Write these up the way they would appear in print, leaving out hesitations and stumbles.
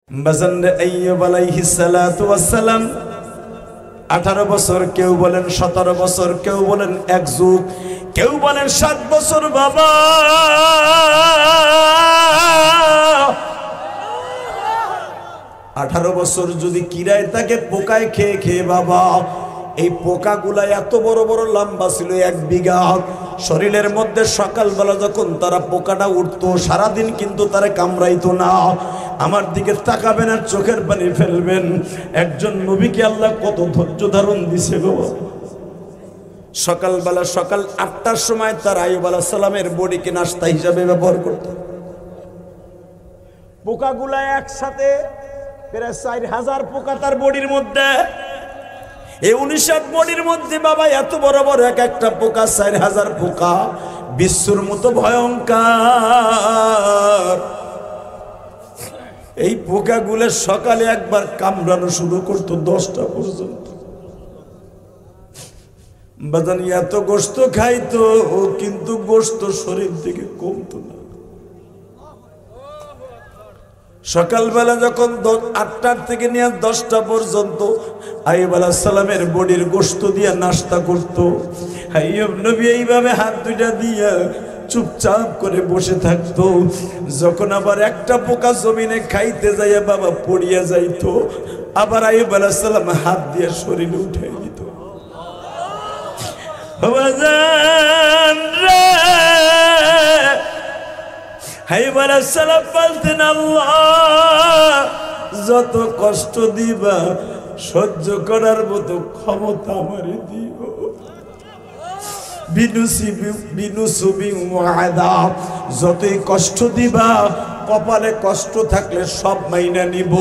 আইয়ুব আলাইহিস সালাতু ওয়াস সালাম 18 বছর, কেউ বলেন 17 বছর, কেউ বলেন এক যুগ, কেউ বলেন 7 বছর। বাবা 18 বছর যদি কিরায় তাকে পোকায় খেয়ে খেয়ে, বাবা এই পোকাগুলা এত বড় বড় লম্বা ছিল 1 বিঘা। শরীরের মধ্যে সকালবেলা যখন তারা পোকাটা উঠতো, সারাদিন কিন্তু তারা কামড়াইতো না। আমার দিকে তাকাবেন আর চোখের পানি ফেলবেন। একজন নবীকে আল্লাহ কত ধৈর্য ধারণ দিছে গো। সকালবেলা সকাল 8টার সময় তার আইয়ুব আলাইহিস সালামের বডিকে নাস্তা হিসাবে ব্যবহার করত। পোকাগুলা একসাথে প্রায় 4000 পোকা তার বডির মধ্যে। এই 19 বডির মধ্যে বাবা এত বড় বড় এক একটা পোকা, 4000 পোকা, বিশ্বর মতো ভয়ঙ্কর। এই পোকাগুলো সকালে একবার কামড়ানো শুরু করতো 10টা পর্যন্ত। বাজান এত গোশত খাইতো, কিন্তু গোশত শরীর থেকে কমতো না। সকালবেলা যখন 8টার থেকে নিয়ে 10টা পর্যন্ত আইয়ুব আলাইহিস সালামের বডির গোশত দিয়ে নাস্তা করতো। আইয়ুব নবী এইভাবে হাত দুইটা দিয়ে চুপচাপ করে বসে থাকতো। যখন আবার একটা পোকা জমিনে খাইতে যাইয়া বাবা পড়িয়া যাইতো, আবার আইয়ুব আলাইহিস সালাম হাত দিয়ে শরীরে উঠাই দিত। আইয়ুব আলাইহিস সালাম বলতেন, আল্লাহ যত কষ্ট দিবা সহ্য করার মতো ক্ষমতা আমারে দিও। যতই কষ্ট দিবা, কপালে কষ্ট থাকলে সব মাইনা নিব।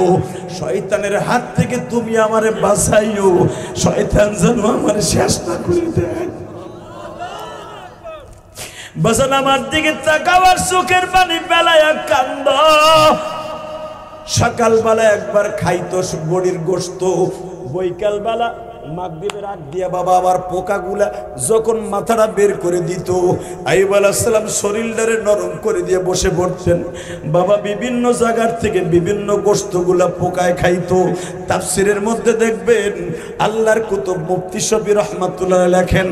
শয়তানের হাত থেকে তুমি আমারে বাঁচাইও, শয়তান যেন আমার শেষ না করে দেয়। বাজান আমার দিকে তাকাবার চোখের পানি বেলায় কান্দ। সকালবেলা একবার খাইতো বডির গোশত, বৈকালবেলা মাগরিবের আগ দিয়া বাবা আবার পোকাগুলা যখন মাথাটা বের করে দিত, আইয়ুব আলাইহিস সালাম শরীরটারে নরম করে দিয়ে বসে পড়তেন। বাবা বিভিন্ন জায়গার থেকে বিভিন্ন গোশতগুলা পোকায় খাইতো। তাফসীরের মধ্যে দেখবেন আল্লাহর কুতুব মুফতি শফি রহমাতুল্লাহ লেখেন,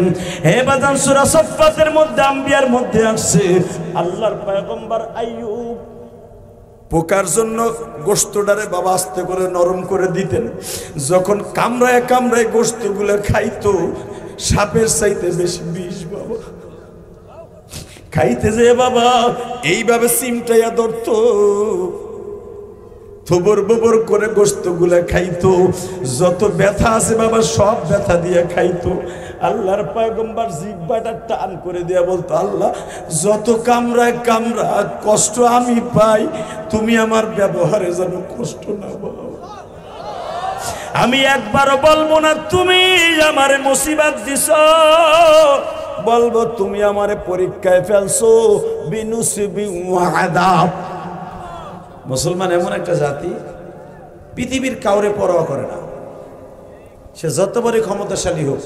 হে বাজান সূরা সাফফাতের মধ্যে আম্বিয়ার মধ্যে আসছে আল্লাহর পয়গম্বর আইয়ুব পোকার জন্য গোশতটারে বাবা আস্তে করে নরম করে দিতেন। যখন কামড়ায় কামড়ায় গোশতগুলো খাইতো, সাপের চাইতে বেশি বিষ বাবা। খাইতে যে বাবা এইভাবে সিমটাইয়া ধরতো, থবর ববর করে গোশতগুলো খাইতো। যত ব্যথা আছে বাবা সব ব্যথা দিয়ে খাইতো। আল্লাহর পয়গম্বর জিহ্বাটা টান করে দিয়া বলতো, আল্লাহ যত কামড়ায় কামড়া কষ্ট আমি পাই, তুমি আমার ব্যবহারে যেন কষ্ট না পাও। আমি একবারও বলবো না তুমি আমারে মুসিবত দিছো, বলবো তুমি আমারে পরীক্ষায় ফেলছো। বিনুসিবি ওয়া আযাব। মুসলমান এমন একটা জাতি পৃথিবীর কাউরে পরোয়া করে না। সে যত বড় ক্ষমতাশালী হোক,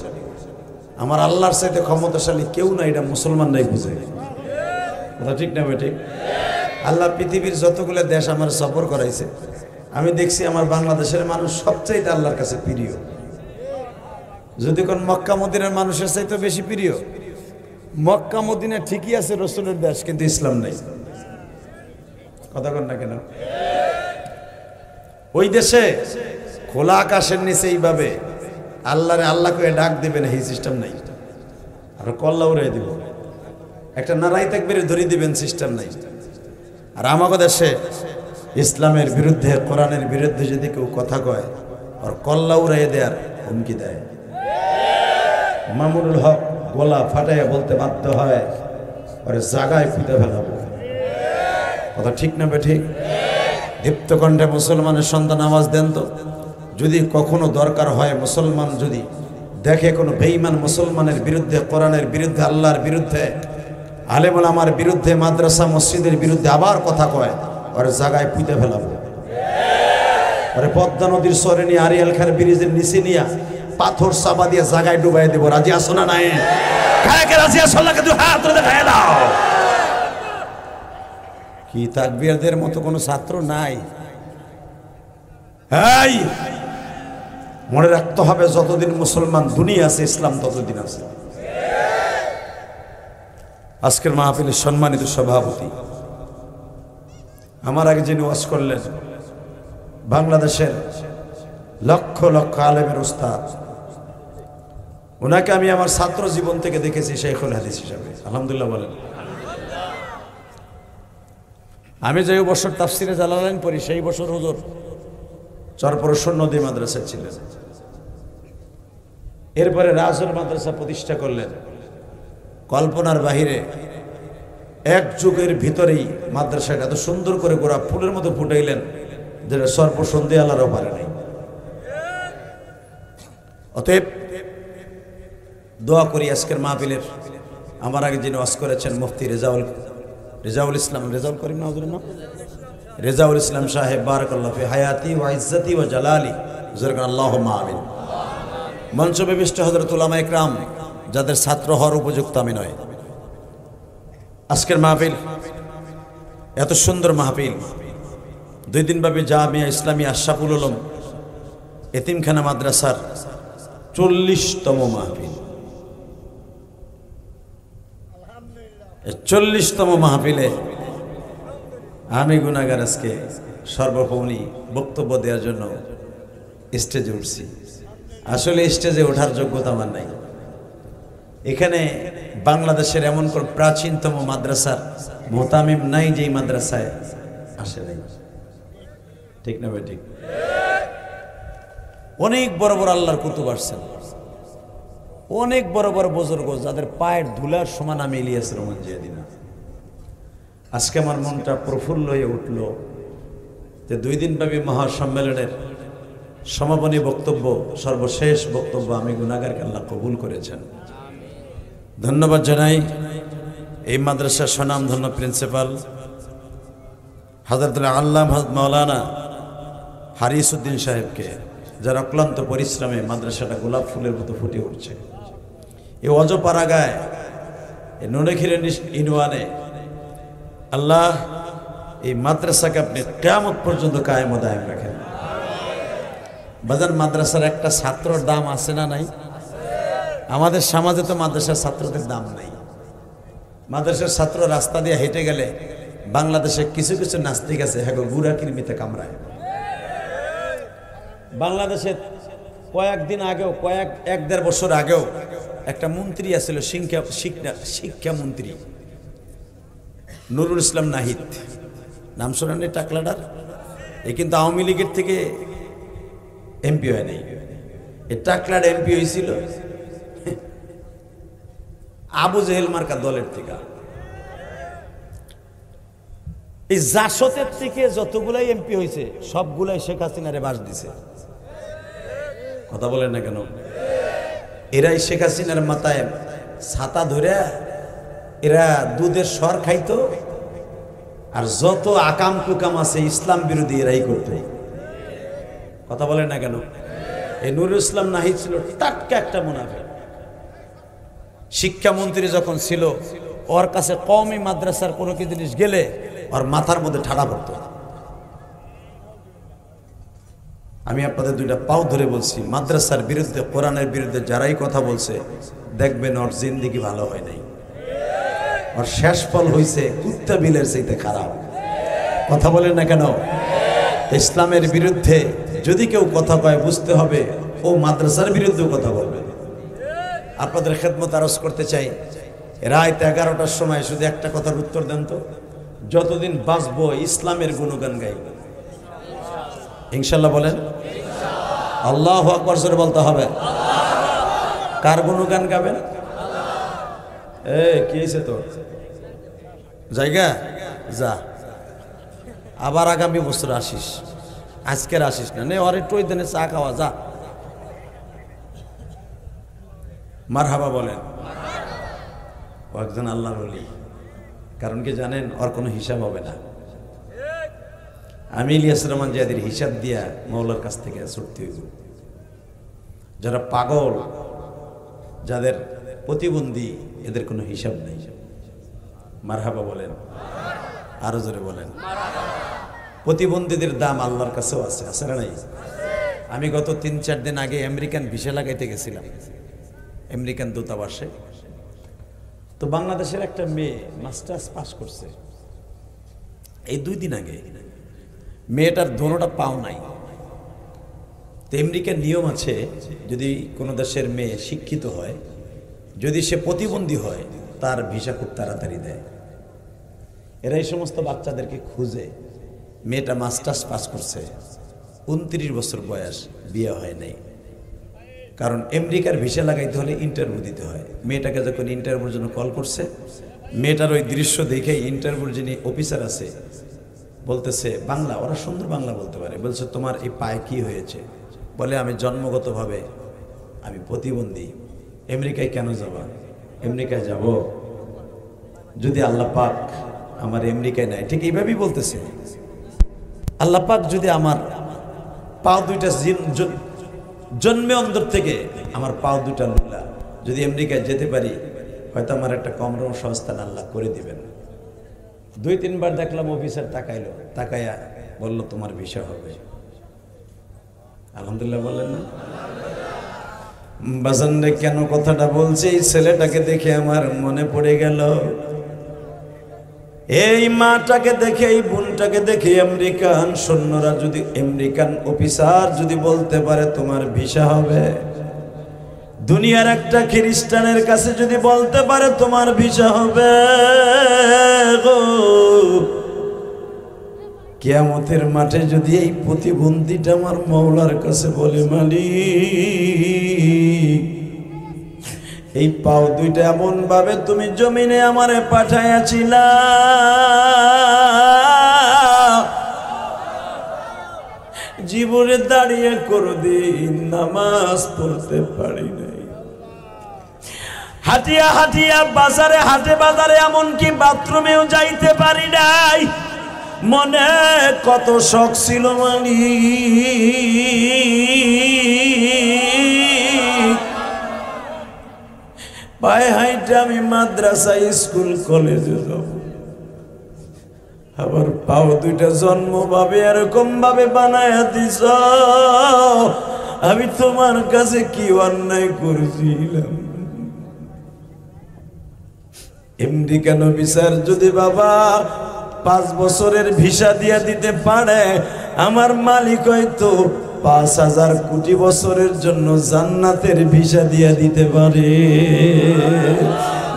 আমার আল্লাহর চাইতে ক্ষমতাশালী কেউ না, এটা মুসলমান নাই বুঝে। কথা ঠিক না বেঠিক? আল্লাহ পৃথিবীর যতগুলো দেশ আমার সফর করাইছে, আমি দেখছি আমার বাংলাদেশের মানুষ সবচাইতে আল্লাহর কাছে প্রিয়। যদি কোন মক্কা মদিনার মানুষের চাইতে বেশি প্রিয়। মক্কা মদিনা ঠিকই আছে রাসূলের দেশ, কিন্তু ইসলাম নাই। কথা কন না কেন? ওই দেশে খোলা আকাশের নিচে এইভাবে আল্লাহরে আল্লাহকে ডাক দিবেন, এই সিস্টেম নাই। আর কল্লা উড়াই দিব, একটা নারাই তাকবীরে ধরে দিবেন, সিস্টেম নাই। আর আমাদের দেশে ইসলামের বিরুদ্ধে, কোরআনের বিরুদ্ধে যদি কেউ কথা কয়, আর কল্লা উড়াই দেয়ার হুমকি দেয়। মামুনুল হক গলা ফাটাইয়া বলতে বাধ্য হয়, আরে জাগায় পুঁতে ফেলাবো। কথা ঠিক না বেঠিক? দীপ্ত কণ্ঠে মুসলমানের সন্তান আওয়াজ দেন তো, যদি কখনো দরকার হয় মুসলমান যদি দেখে কোনো বেঈমান মুসলমানের বিরুদ্ধে, কোরআনের বিরুদ্ধে, আল্লাহর বিরুদ্ধে, আলেম ওলামার বিরুদ্ধে, মাদ্রাসা মসজিদের বিরুদ্ধে আবার কথা কয়, ওরে জায়গায় পুঁতে ফেলাবো। ওরে পদ্মা নদীর সরে নিয়ে আরিয়াল খান ব্রিজের নিচে নিয়ে পাথর চাপা দিয়ে জায়গায় ডুবাই দেবো। রাজি আসো না? নাই খায়াকে রাজি আসো না? কিন্তু হাত তুলে দেখায় দাও। কি তাকবীরদের মতো কোনো ছাত্র নাই? এই মনে রাখতে হবে, যতদিন মুসলমান দুনিয়া আছে ইসলাম ততদিন আছে। আজকের মাহফিলের সম্মানিত সভাপতি, আমার আগে যিনি ওয়াজ করলেন, বাংলাদেশের লক্ষ লক্ষ আলেমের উস্তাদ, ওনাকে আমি আমার ছাত্র জীবন থেকে দেখেছি শাইখুল হাদিস হিসাবে। আলহামদুলিল্লাহ বলেন। আমি যে বছর তাফসিরে জালালাইন পড়ি, সেই বছর হুজুর চরপরশর নদী মাদ্রাসা ছিলেন। এরপরে রাজুল মাদ্রাসা প্রতিষ্ঠা করলেন। কল্পনার বাহিরে এক যুগের ভিতরেই মাদ্রাসাটা এত সুন্দর করে গোড়া ফুলের মতো ফুটাইলেন, যেটা সর্বসন্ধি আল্লাহরও পারে নাই। অতএব দোয়া করি আজকের মাহফিলের আমার আগে যিনি ওয়াজ করেছেন মুফতি রেজাউল ইসলাম, রেজাউল করিম না হুজুরের নাম, রেজাউল ইসলাম সাহেব, বারাকাল্লাহু ফি হায়াতি ওয়া ইজ্জতি ওয়া জালালি, হুজুরগণ আল্লাহুম্মা আমিন। মঞ্চ বিশিষ্ট হযরত উলামা ইকরাম, যাদের ছাত্র হওয়ার উপযুক্ত আমি নয়। আজকের মাহফিল এত সুন্দর মাহফিল, 2 দিনব্যাপী জামিয়া ইসলামিয়া আশরাফুল উলুম এতিমখানা মাদ্রাসার 40তম মাহফিল। 40তম মাহফিলে আমি গুনাহগার আজকে সর্বপৌনি বক্তব্য দেওয়ার জন্য স্টেজে উঠছি। আসলে স্টেজে ওঠার যোগ্যতা আমার নাই। এখানে বাংলাদেশের এমন কোন প্রাচীনতম মাদ্রাসার মোতামিম নাই যেই মাদ্রাসায় আসে নাই। ঠিক না ভাই? ঠিক। অনেক বড় বড় আল্লাহর কুতুব আসছেন, অনেক বড় বড় বুজুর্গ, যাদের পায়ের ধুলার সমান আমি ইলিয়াস রহমান জিয়াদি না। আজকে আমার মনটা প্রফুল্ল হয়ে উঠল যে 2 দিনব্যাপী মহাসম্মেলনের সমাপনী বক্তব্য, সর্বশেষ বক্তব্য আমি গুনাহগারকে আল্লাহ কবুল করেছেন। ধন্যবাদ জানাই এই মাদ্রাসার স্বনামধন্য প্রিন্সিপাল হযরতুল আল্লামা মাওলানা হারিসউদ্দিন সাহেবকে, যার অক্লান্ত পরিশ্রমে মাদ্রাসাটা গোলাপ ফুলের মতো ফুটে উঠছে। এই অজপাড়াগায়, এই নুনেখিরের ইনওয়ানে আল্লাহ এই মাদ্রাসাকে আপনি কিয়ামত পর্যন্ত কায়েম ও দায়েম রাখেন। বাজার মাদ্রাসার একটা ছাত্রর দাম আছে না নাই? আমাদের সমাজে তো মাদ্রাসার ছাত্রদের দাম নেই। মাদ্রাসার ছাত্র রাস্তা দিয়ে হেঁটে গেলে বাংলাদেশে কিছু কিছু নাস্তিক আছে, হ্যাঁ গুড়া কিরমিতে কামড়ায়। বাংলাদেশে কয়েকদিন আগেও, 1-1.5 বছর আগেও একটা মন্ত্রী আছিল, শিক্ষা মন্ত্রী নুরুল ইসলাম নাহিদ, নাম শোনেন টাকলাটার? এ কিন্তু আওয়ামী লীগের থেকে এমপি হয় নাই, এ টাকলার এমপি হয়েছিল আবু জেহেল মার্কা দলের থেকে। এই জাসতের থেকে যতগুলাই এমপি হয়েছে সবগুলাই শেখ হাসিনারে বাস দিছে। কথা বলেন না কেন? এরাই শেখ হাসিনার মাথায় ছাতা ধরে এরা দুধের সর খাইতো, আর যত আকাম কুকাম আছে ইসলাম বিরোধী এরাই করতো। কথা বলেন না কেন? এই নুরুল ইসলাম নাহিদ ছিল টাটকা একটা মুনাফিক। শিক্ষামন্ত্রী যখন ছিল, ওর কাছে কওমি মাদ্রাসার কোনো কি জিনিস গেলে ওর মাথার মধ্যে ঠাড়া পড়তো। আমি আপনাদের 2টা পাও ধরে বলছি, মাদ্রাসার বিরুদ্ধে, কোরআনের বিরুদ্ধে যারাই কথা বলছে, দেখবেন ওর জিন্দেগি ভালো হয় নাই, ওর শেষ ফল হয়েছে কুত্তা বিলের চাইতে খারাপ। কথা বলেন না কেন? ইসলামের বিরুদ্ধে যদি কেউ কথা কয়, বুঝতে হবে ও মাদ্রাসার বিরুদ্ধেও কথা বলবে। আপনাদের খেদমত আরজ করতে চাই, রাত 11টার সময় শুধু একটা কথার উত্তর দেন তো, যতদিন বাঁচবো ইসলামের গুণগান গাইব ইনশাল্লাহ। বলেন আল্লাহু আকবার জোরে বলতে হবে। কার গুণগান গাবেন? কি হয়েছে তো জায়গা যা, আবার আগামী বছর আসিস, আজকের আসিস না, নে ওর একটু ওই দিনে চা খাওয়া যা। মারহাবা বলেন। ও একজন আল্লাহর ওলি, কারণ কি জানেন? ওর কোনো হিসাব হবে না। আমি ইলিয়াস রহমান জিয়াদির হিসাব দিয়া মৌলার কাছ থেকে ছুটতে হইব। যারা পাগল, যাদের প্রতিবন্ধী, এদের কোনো হিসাব নেই। মারহাবা বলেন, আরো জোরে বলেন। প্রতিবন্ধীদের দাম আল্লাহর কাছেও আছে, আছে না নাই? আমি গত 3-4 দিন আগে আমেরিকান ভিসা লাগাইতে গেছিলাম, আমেরিকান দূতাবাসে। তো বাংলাদেশের একটা মেয়ে মাস্টার্স পাস করছে এই 2 দিন আগে। মেয়েটার দোনোটা পাও নাই। তো আমেরিকার নিয়ম আছে, যদি কোনো দেশের মেয়ে শিক্ষিত হয়, যদি সে প্রতিবন্ধী হয়, তার ভিসা খুব তাড়াতাড়ি দেয়। এরা এই সমস্ত বাচ্চাদেরকে খুঁজে। মেয়েটা মাস্টার্স পাস করছে, 29 বছর বয়স, বিয়ে হয় নাই। কারণ আমেরিকার ভিসা লাগাইতে হলে ইন্টারভিউ দিতে হয়। মেয়েটাকে যখন ইন্টারভিউর জন্য কল করছে, মেয়েটার ওই দৃশ্য দেখে ইন্টারভিউর যিনি অফিসার আছে বলতেছে বাংলা, ওরা সুন্দর বাংলা বলতে পারে, বলছে তোমার এই পায়ে কি হয়েছে? বলে আমি জন্মগতভাবে আমি প্রতিবন্ধী। আমেরিকায় কেন যাবা? আমেরিকায় যাব যদি আল্লাহ পাক আমার আমেরিকায় নাই। ঠিক এইভাবেই বলতেছে, আল্লাহ পাক যদি আমার পাও দুইটা জন্মে অন্তর থেকে আমার পাও দুটা লুলা, যদি আমেরিকায় যেতে পারি, হয়তো আমার একটা কমরম সংস্থান আল্লাহ করে দিবেন। 2-3 বার দেখলাম অফিসার তাকাইলো, তাকাইয়া বলল তোমার ভিসা হবে। আলহামদুলিল্লাহ বললেন না? বাজান রে, কেন কথাটা বলছি? এই ছেলেটাকে দেখে আমার মনে পড়ে গেল, এই মাটাকে দেখে, এই বোনটাকে দেখে আমেরিকান সৈন্যরা যদি, আমেরিকান অফিসার যদি বলতে পারে তোমার ভিসা হবে, দুনিয়ার একটা খ্রিস্টানের কাছে যদি বলতে পারে তোমার ভিসা হবে, কিয়ামতের মাঠে যদি এই প্রতিবন্ধীটা আমার মওলার কাছে বলে মালিক, এই পাও দুইটা এমন ভাবে তুমি জমিনে আমারে পাঠাইয়াছিলা, জীবনে দাঁড়িয়ে কোনদিন নামাজ পড়তে পারি নাই, হাঁটিয়া হাঁটিয়া বাজারে, হাটে বাজারে, এমনকি বাথরুমেও যাইতে পারি নাই। মনে কত শখ ছিল মালিক, পায়ে হাইটে আমি মাদ্রাসা, স্কুল, কলেজে যাব। আবার পাও দুইটা জন্ম ভাবে এরকম ভাবে বানায়া দিছ, আমি তোমার কাছে কি অন্যায় করেছিলাম? আমেরিকান অফিসার যদি বাবা 5 বছরের ভিসা দিয়া দিতে পারে, আমার মালিক হয়তো 5000 কোটি বছরের জন্য জান্নাতের ভিসা দিয়া দিতে পারে।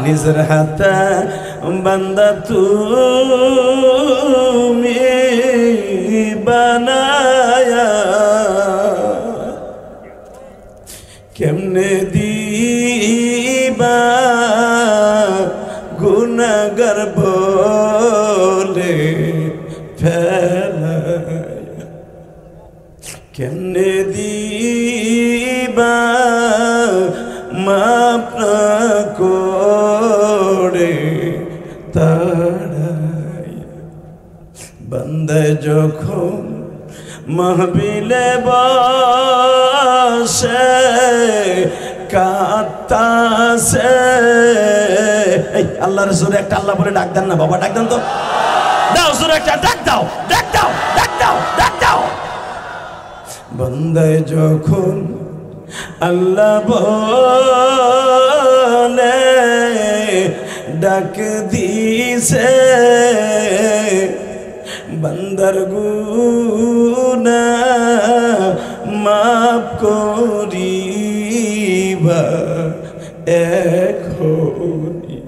নিজের হাতে বান্দা তুমি বানায়া কেমনে দিবা গুনাহগার বলে ফেলায়া, কেমনে দিবা মাপ না করে তাড়ায়া, বান্দায় যখন মাহবিলে বসে কাঁদতাছে, আল্লাহ রাসূল একটা আল্লাহ বলে ডাক দেন না বাবা, ডাক দেন তো, দাও জোরে একটা ডাক দাও, ডাক দাও, ডাক দাও, ডাক দাও। বান্দায় যখন আল্লাহ বলে ডাক দিছে, বান্দার গুনাহ মাফ করিবা এখনি।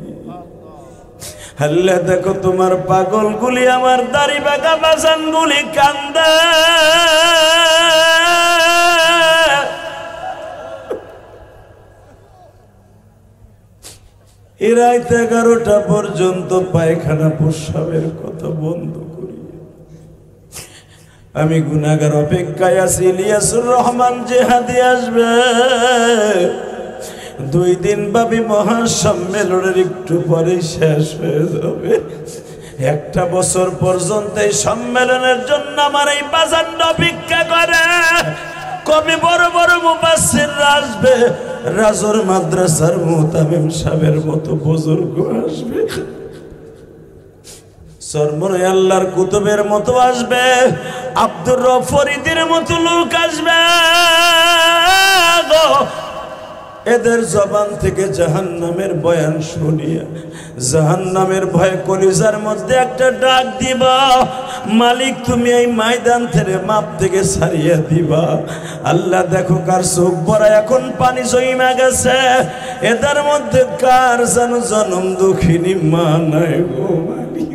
আল্লাহ দেখো তোমার পাগল গুলি, আমার দাড়ি বাঁকা বাজান গুলি কান্দে, রাত 11টা পর্যন্ত পায়খানা প্রস্রাবের কথা বন্ধ করি আমি গুনাহগার অপেক্ষায় আছি। ইলিয়াসুর রহমান জেহাদি আসবে, 2 দিন ব্যাপী মহাসম্মেলনের একটু পরে শেষ হয়ে যাবে। 1টা বছর পর্যন্ত এই সম্মেলনের জন্য আমার এই বাজার অপেক্ষা করে। কবি বড় বড় মুফাসসিররা আসবে, রাজর মাদ্রাসার মুতামিম সাহেবের মতো বুজুর্গ আসবে। চরমনায় আল্লাহর কুতুবের মতো আসবে, আব্দুর রব ফরিদের মতো লোক আসবে। এদের জবান থেকে জাহান্নামের বয়ান শুনিয়া জাহান্নামের ভয়ে কলিজার মধ্যে একটা ডাক দিবা, মালিক তুমি এই ময়দান থেকে মাপ থেকে ছাড়িয়ে দিবা। আল্লাহ দেখো কার চোখ ভরা এখন পানি জমে গেছে, এদের মধ্যে কার যেন জনম দুঃখিনী মা নাই গো মালিক।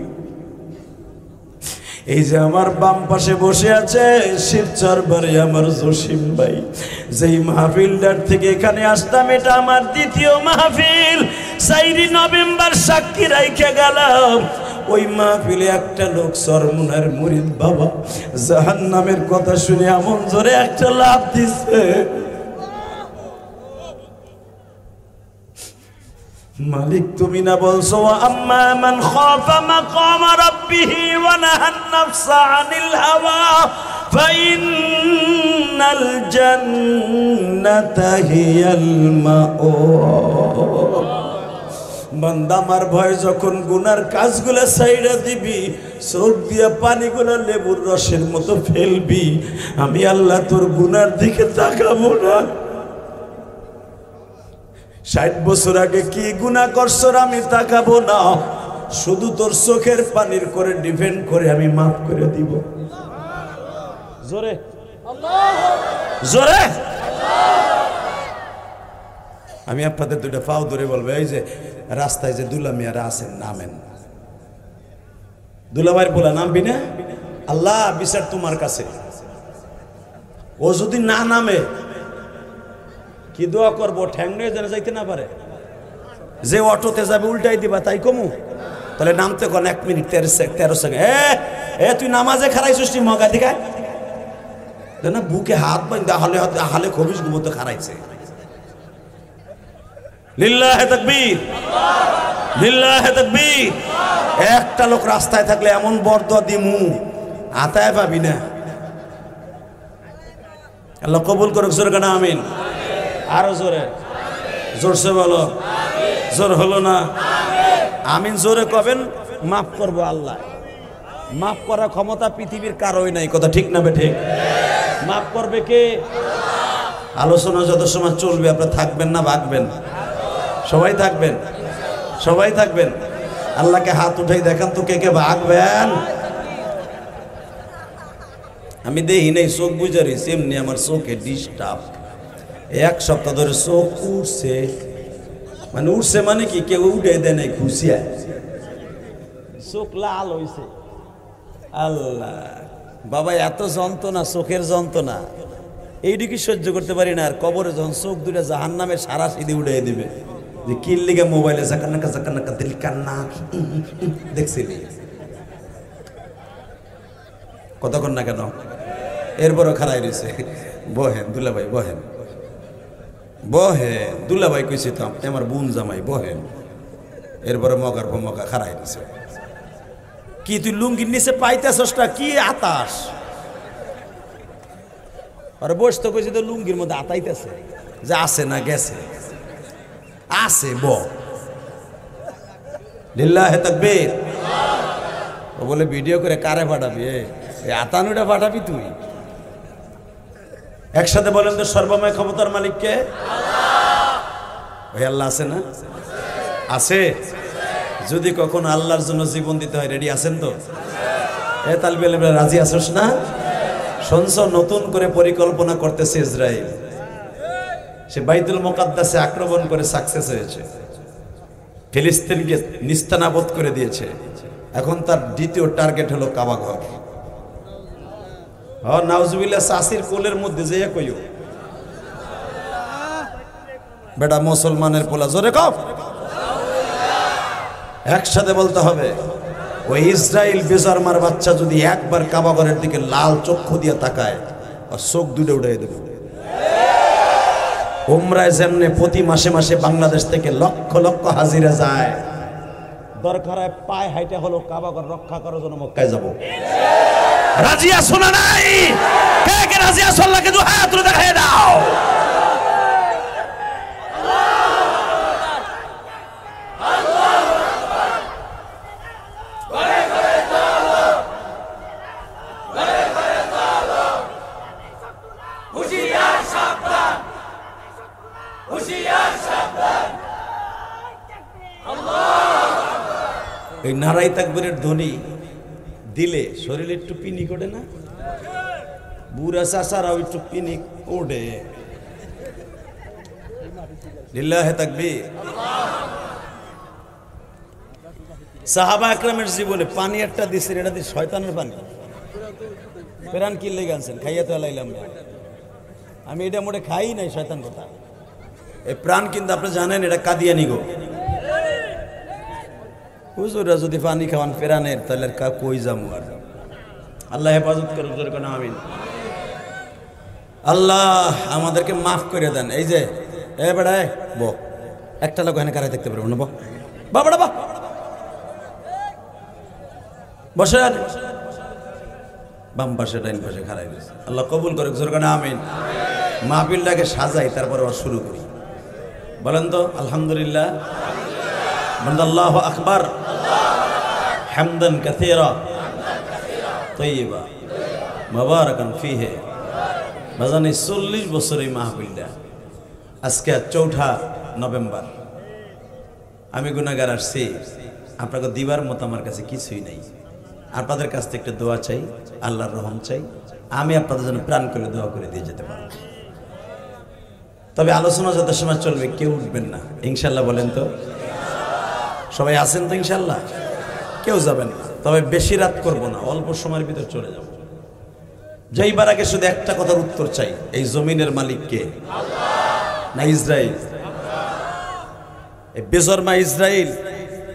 এই যে আমার বাম পাশে বসে আছে শিবচর বাড়ি আমার জসিম ভাই, যেই মাহফিলটার থেকে এখানে আসতাম এটা আমার দ্বিতীয় মাহফিল। 4 নভেম্বর সাক্ষী রাইখে গেলাম, ওই মাহফিলে একটা লোক চরমনার মুরিদ বাবা জাহান্নামের কথা শুনে এমন জোরে একটা লাফ দিছে, মালিক তুমি না বলছো আম্মা মান খাফা মাকাম রাব্বিহি ওয়া নাহান নাফসা আনিল হাওয়া ফাইন্নাল জান্নাতা হিয়াল মাওয়া। বান্দা আমার ভয় যখন গুনার কাজগুলো সাইডা দিবি, চোখ দিয়া পানিগুলো লেবুর রসের মতো ফেলবি, আমি আল্লাহ তোর গুনার দিকে তাকাবো না। 60 বছর আগে কি গুনাহ করছ আমি তাকাবো না, শুধু তোর চোখের পানির করে ডিপেন্ড করে আমি মাফ করে দিব। জোরে জোরে আমি আপনাদের দুইটা পাও ধরে বলবো, এই যে রাস্তায় যে দুলা মিয়ারা আছেন নামেন, দুলাভাইয়ের বলা নামবি না, আল্লাহ বিচার তোমার কাছে। ও যদি না নামে কি দোয়া করবো, ঠ্যাং নিয়ে যেন যাইতে না পারে। যে অটোতে যাবে উল্টাই দিবা তাই কমু, তাহলে নামতে কোন 1 মিনিট 13 সেকেন্ড। তুই নামাজে খারাইছিস নি মগা দিকে না, বুকে হাত বাঁধা হালে হালে খবিস গুমতো খারাইছে। লিল্লাহে তাকবীর, লিল্লাহে তাকবীর। একটা লোক রাস্তায় থাকলে এমন বরদোয়া দিমু আতায় পাবি না। আল্লাহ কবুল করুক, জোরে কানা আমিন। আরো জোরে, জোরসে বলো, জোর হলো না আমিন। জোরে কবেন, মাফ করবো আল্লাহ। মাফ করার ক্ষমতা পৃথিবীর কারোই নাই, কথা ঠিক না বে ঠিক? মাফ করবে কে? আলোচনা যত সময় চলবে আপনারা থাকবেন না ভাগবেন? সবাই থাকবেন, সবাই থাকবেন। আল্লাহকে হাত উঠাই দেখান তো কে কে ভাগবেন। আমি দেখি নাই, চোখ বুঝে রয়েছে এমনি, আমার চোখে ডিস্টার্ব। 1 সপ্তাহ ধরে চোখ উঠছে, মানে উঠছে মানে কি কেউ উঠে দেয় নাই, খুশিয়া চোখ লাল হয়েছে। আল্লাহ বাবা, এত যন্ত্রণা, চোখের যন্ত্রণা এইদিকে সহ্য করতে পারি না। আর কবরে যখন চোখ দুটা জাহান্নামের সারা সিধি উঠে দিবে, যে কিল লিগে মোবাইলে জাকান্নাকা জাকান্নাকা দিল কান্না দেখছিলি কতক্ষণ না কেন, এরপরও খারাই রয়েছে। বহেন দুলাভাই, বহেন বহেন, দুলাভাই কইছে তো আপনি আমার বোন জামাই, বহেন। এরপরে মগার পর মগা খারাই রয়েছে। কি তুই লুঙ্গির নিচে পাইতেছস না কি আতাস? আর বসতে কইছে তো লুঙ্গির মধ্যে আতাইতেছে, যে আছে না গেছে, আছে ব। লিল্লাহে তাকবীর। ও বলে ভিডিও করে কারে পাঠাবি? এই আতানুটা পাঠাবি তুই? একসাথে বলেন তো, সর্বময় ক্ষমতার মালিক কে? ওই আল্লাহ আছে না? আছে। যদি কখনো আল্লাহর জন্য জীবন দিতে হয় রেডি আছেন তো? তালবে রাজি আসোস না? শুনছ নতুন করে পরিকল্পনা করতেছে ইসরায়েল, সে বাইতুল মুকাদ্দাসে আক্রমণ করে সাকসেস হয়েছে, ফিলিস্তিনকে নিস্তানাবুদ করে দিয়েছে। এখন তার দ্বিতীয় টার্গেট হলো কাবাঘর। নাউজুবিল্লাহ, চাষির কোলের মধ্যে যে কইও বেটা মুসলমানের পোলা, জোরে কও, একসাথে বলতে হবে। ওই ইসরায়েল বেজারমার বাচ্চা যদি একবার কাবাঘরের দিকে লাল চক্ষু দিয়ে তাকায়, আর চোখ দুটো উঠে দেবে। উমরায় যেমনে প্রতি মাসে মাসে বাংলাদেশ থেকে লক্ষ লক্ষ হাজিরা যায়, দরকার হয় পায়ে হাইটা হলো কাবাঘর রক্ষা করার জন্য মক্কায় যাব। রাজি আছো না নাই? কে কে রাজি আছো? আল্লাহকে দুই হাত তুলে দেখায় দাও। হুশিয়ার সাবধান, হুশিয়ার সাবধান। এই নারাই তাকবীরের ধ্বনি দিলে শরীরে একটু পিনি করে না? বুড়া চাচারাও একটু পিনি ওঠে। লিল্লাহে তাকবীর। সাহাবা একরামের জীবনে পানি একটা দিছে, এটা দিয়ে শয়তানের পানি। প্রাণ কি লেগে আনছেন? খাইয়া তো লাইলাম না আমি, এটা মোটে খাই নাই, শয়তান কথা। এই প্রাণ কিন্তু আপনি জানেন এটা কাদিয়ানি গো। হুজুরা যদি পানি খাওয়ান প্রাণের, তাহলে কই যাবো আর? আল্লাহ হেফাজত করুন, জোরে কোন আমিন। আল্লাহ আমাদেরকে মাফ করে দেন। এই যে এ বেড়ায় ব একটা লোক এখানে কারাই দেখতে পারবো না, বাবা বাবা বসে বাম পাশে ডাইন পাশে খারাই গেছে। আল্লাহ কবুল করে, জোরে কোন আমিন। মাহফিলটাকে সাজাই, তারপরে আবার শুরু করি। বলেন তো আলহামদুলিল্লাহ, আল্লাহু আকবার, হামদান কাসীরা তাইয়্যিবা মুবারাকান ফীহি। বাজানি 40 বছর এই মাহফিলটা, আজকে 4 নভেম্বর। আমি গুনাহগার আসছি, আপনাকে দিবার মতো আমার কাছে কিছুই নেই। আপনাদের কাছ থেকে একটু দোয়া চাই, আল্লাহর রহম চাই। আমি আপনাদের জন্য প্রাণ করে দোয়া করে দিয়ে যেতে পারবো। তবে আলোচনা যত সময় চলবে কেউ উঠবেন না ইনশাল্লাহ। বলেন তো সবাই আছেন তো ইনশাল্লাহ? কেউ যাবেন না, তবে বেশি রাত করব না, অল্প সময়ের ভিতর চলে যাব। যাইবার আগে শুধু একটা কথার উত্তর চাই, এই জমিনের মালিক কে? না ইসরায়েল? এই বেজরমা ইসরায়েল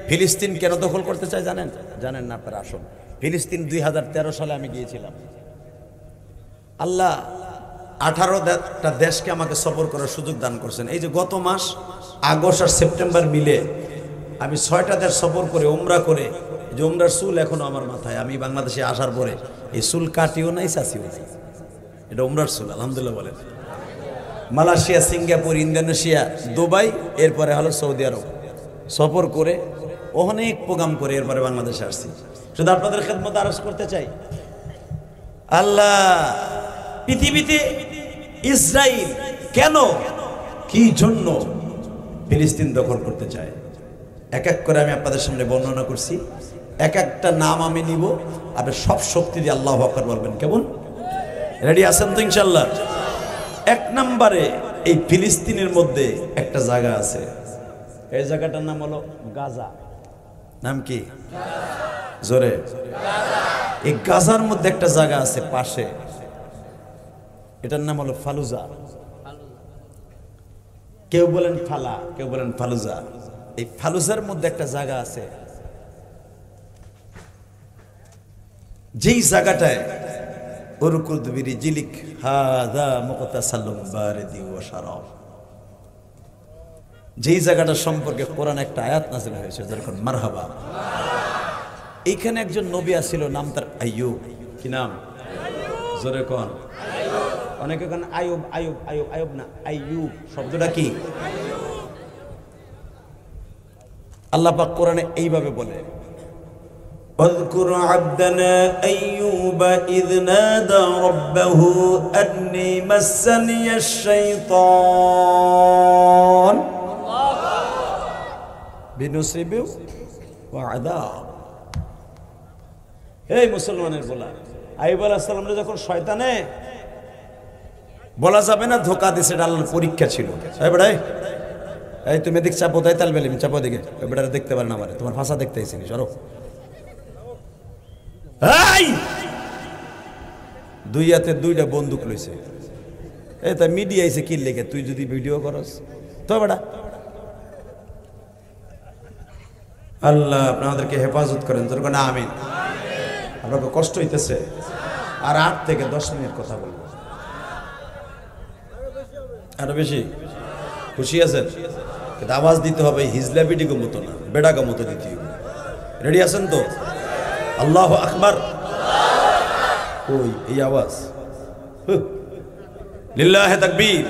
ফিলিস্তিন কেন দখল করতে চায় জানেন? জানেন না আপনারা? আসুন, ফিলিস্তিন 2013 সালে আমি গিয়েছিলাম। আল্লাহ 18টা দেশকে আমাকে সফর করার সুযোগ দান করছেন। এই যে গত মাস আগস্ট আর সেপ্টেম্বর মিলে আমি 6টা দেশ সফর করে, উমরা করে, যে উমরার চুল এখনো আমার মাথায়। আমি বাংলাদেশে আসার পরে এই চুল কাটিও নাই, চাচিও নাই। এটা উমরার চুল, আলহামদুলিল্লাহ বলেন। মালয়েশিয়া, সিঙ্গাপুর, ইন্দোনেশিয়া, দুবাই, এরপরে হলো সৌদি আরব সফর করে অনেক প্রোগ্রাম করে এরপরে বাংলাদেশে আসছি। শুধু আপনাদের খেদমত আরজ করতে চাই, আল্লাহ পৃথিবীতে ইসরায়েল কেন, কি জন্য ফিলিস্তিন দখল করতে চায়, এক এক করে আমি আপনাদের সামনে বর্ণনা করছি। এক একটা নাম আমি নিব, আপনি সব শক্তি দিয়ে আল্লাহু আকবার বলবেন। কেমন? রেডি আছেন তো ইনশাল্লাহ? 1 নম্বরে এই ফিলিস্তিনের মধ্যে একটা জায়গা আছে, এই জায়গাটার নাম হলো গাজা। নাম কি? জোরে। এই গাজার মধ্যে একটা জায়গা আছে পাশে, এটার নাম হলো ফালুজা। কেউ বলেন ফালা, কেউ বলেন ফালুজা। এই ফালুজার মধ্যে একটা জায়গা আছে, যেই জায়গাটায় উরকুদ বিরিজিলিক হাযা মুকতাসাল্লুম বারিদি ওয়া শারাব, যেই জায়গাটা সম্পর্কে কোরআন একটা আয়াত নাযিল হয়েছে, যেরকম মারহাবা। এইখানে একজন নবী ছিল, নাম তার আইয়ুব। কি নাম? জোরে কোন। অনেকে কোন আইয়ুব, আইয়ুব, আইয়ুব, আইয়ুব না, আইয়ুব শব্দটা কি? আল্লাহ পাক কোরআনে এইভাবে বলে, اذكر عبدنا أيوب إذ نادى ربه أني مسني الشيطان بنصب وعذاب। এই মুসলমানের বলা, আইয়ুব আলাইহিস সালামের যখন শয়তানে বলা যাবে না ধোঁকা দিছে, এটা আল্লাহর পরীক্ষা ছিল। এই বেড়াই, এই তুমি এদিক চাপো, তাই তাল বেলিম চাপো দিকে, ওই বেড়ারে দেখতে পারে না, আমারে তোমার ভাষা দেখতে আইছিনি, সরো। এই 2 হাতে 2টা বন্দুক লইছে, এই তা মিডিয়া আইছে কি লেগে, তুই যদি ভিডিও করস তো বেড়া। আল্লাহ আপনাদেরকে হেফাজত করেন, তোর কোন আমিন। আপনাকে কষ্ট হইতেছে, আর 8 থেকে 10 মিনিট কথা বলবো, আরো বেশি। খুশি আছেন? কিন্তু আওয়াজ দিতে হবে হিজলা বিডিগো মতো না, বেড়াগো মতো দিতে হবে। রেডি আছেন তো? আল্লাহু আকবার। ওই এই আওয়াজ, লিল্লাহি তাকবীর,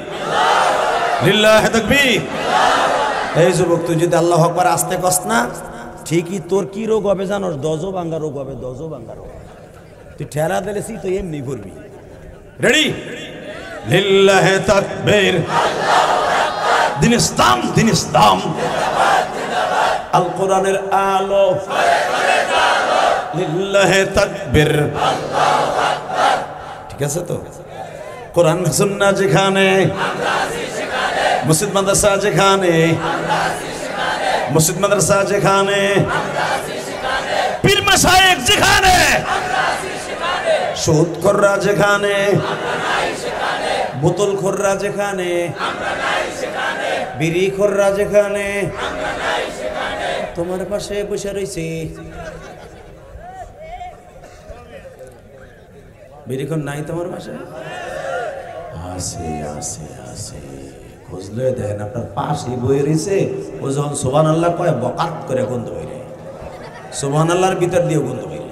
লিল্লাহি তাকবীর। এই যুবক, তুই যদি আল্লাহু আকবার আস্তে কস না, ঠিকই তোর কি রোগ হবে জানোস? দজো ভাঙ্গা রোগ হবে, দজো ভাঙ্গা রোগ। তুই ঠেলা দিলেছি তো এমনি করবি। রেডি? লিল্লাহি তাকবীর, দিন ইসলাম, দিন ইসলাম, আল কোরআনের আলো, লিল্লাহি তাকবীর। ঠিক আছে তো? কোরআন সুন্নাহ যেখানে, মসজিদ মাদ্রাসা যেখানে, মসজিদ মাদ্রাসা যেখানে, পীর মাশায়েখ যেখানে, সুদখোররা যেখানে, বোতলখোররা যেখানে, বিড়িখোররা যেখানে, তোমার পাশে বসে রয়েছে। বিড়িখোর নাই তোমার পাশে? আছে আছে আছে, খুঁজলে দেখেন আপনার পাশে বয়ে রয়েছে। ও যখন সুবহানাল্লাহ কয় বকাত করে গন্ধ বেরে, সুবহানাল্লাহর ভিতর দিয়ে গন্ধ বেরে।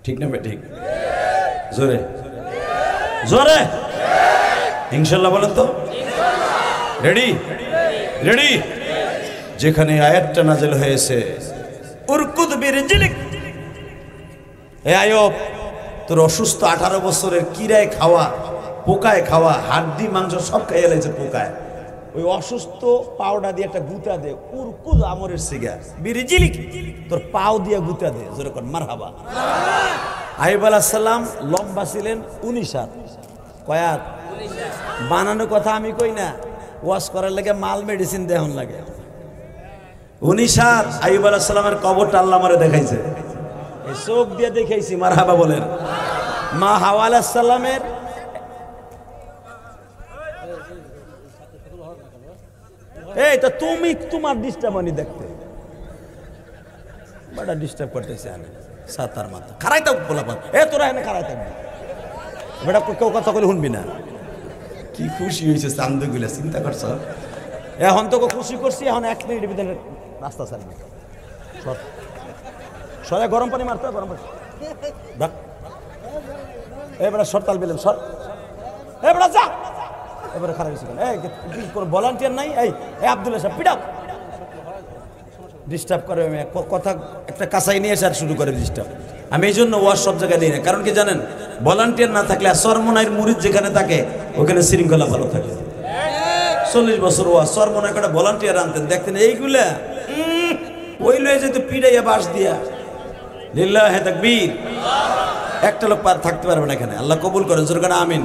ঠিক না? ঠিক জোরে জোরে ইনশাল্লাহ বলেন তো। Ready ready. যেখানে আয়াতটা নাযিল হয়েছে, উরকুদ বিরজিলিক, এ আয়ব তোর অসুস্থ 18 বছরের কিরায় খাওয়া, পোকায় খাওয়া, হাড্ডি মাংস সব খাইয়ে লাইছে পোকায়। ওই অসুস্থ পাউডা দিয়ে একটা গুতা দে, উরকুদ আমরের সিগা বিরজিলিক, তোর পাও দিয়ে গুতা দে। যেরকম মারহাবা। আইয়ুব আলাইহিস সালাম লম্বা ছিলেন 19 হাত। কয়াত বানানো কথা আমি কই না, ওয়াশ করার লাগে মাল মেডিসিন দেহন লাগে। 19 হাত আইয়ুব আলাইহিস সালামের কবরটা আল্লাহ আমারে দেখাইছে, এই চোখ দিয়ে দেখাইছি। মারহাবা বলেন। মা হাওয়া আলাইহিস সালামের এই তো তুমি তোমার ডিস্টার্ব আনি দেখতে বড় ডিস্টার্ব করতেছে। আমি সাতার মাথা খারাইতে বলা পান, এ তোরা এনে খারাইতে বেটা কেউ কথা বলে শুনবি না। কি খুশি হয়েছে চান্দগুলা, চিন্তা করছ? এখন তোকে খুশি করছি, এখন 1 মিনিটের ভিতরে রাস্তা ছাড়বি। সরে গরম পানি মারতে, গরম পানি এবারে সরতাল বেলেন সর, এবারে যা। এবারে খারাপ হয়েছে, কোনো ভলান্টিয়ার নাই। এই আব্দুল্লাহ সাহেব পিটাও, ডিস্টার্ব করে কথা। একটা কাঁচাই নিয়ে এসে আর শুরু করে ডিস্টার্ব। আমি এই জন্য ওয়াজ সব জায়গায় দিই না, কারণ কি জানেন, ভলান্টিয়ার না থাকলে সরমনাইয়ের মুরিদ যেখানে থাকে ওখানে শৃঙ্খলা ভালো থাকে। 40 বছর ওয়াজ সরমনায় একটা ভলান্টিয়ার আনতেন, দেখতেন এইগুলা ওই লয়ে যেত পিড়াইয়া বাস দিয়া। লিল্লাহি তাকবীর। একটা লোক থাকতে পারবে না এখানে, আল্লাহ কবুল করেন যেরকম আমিন।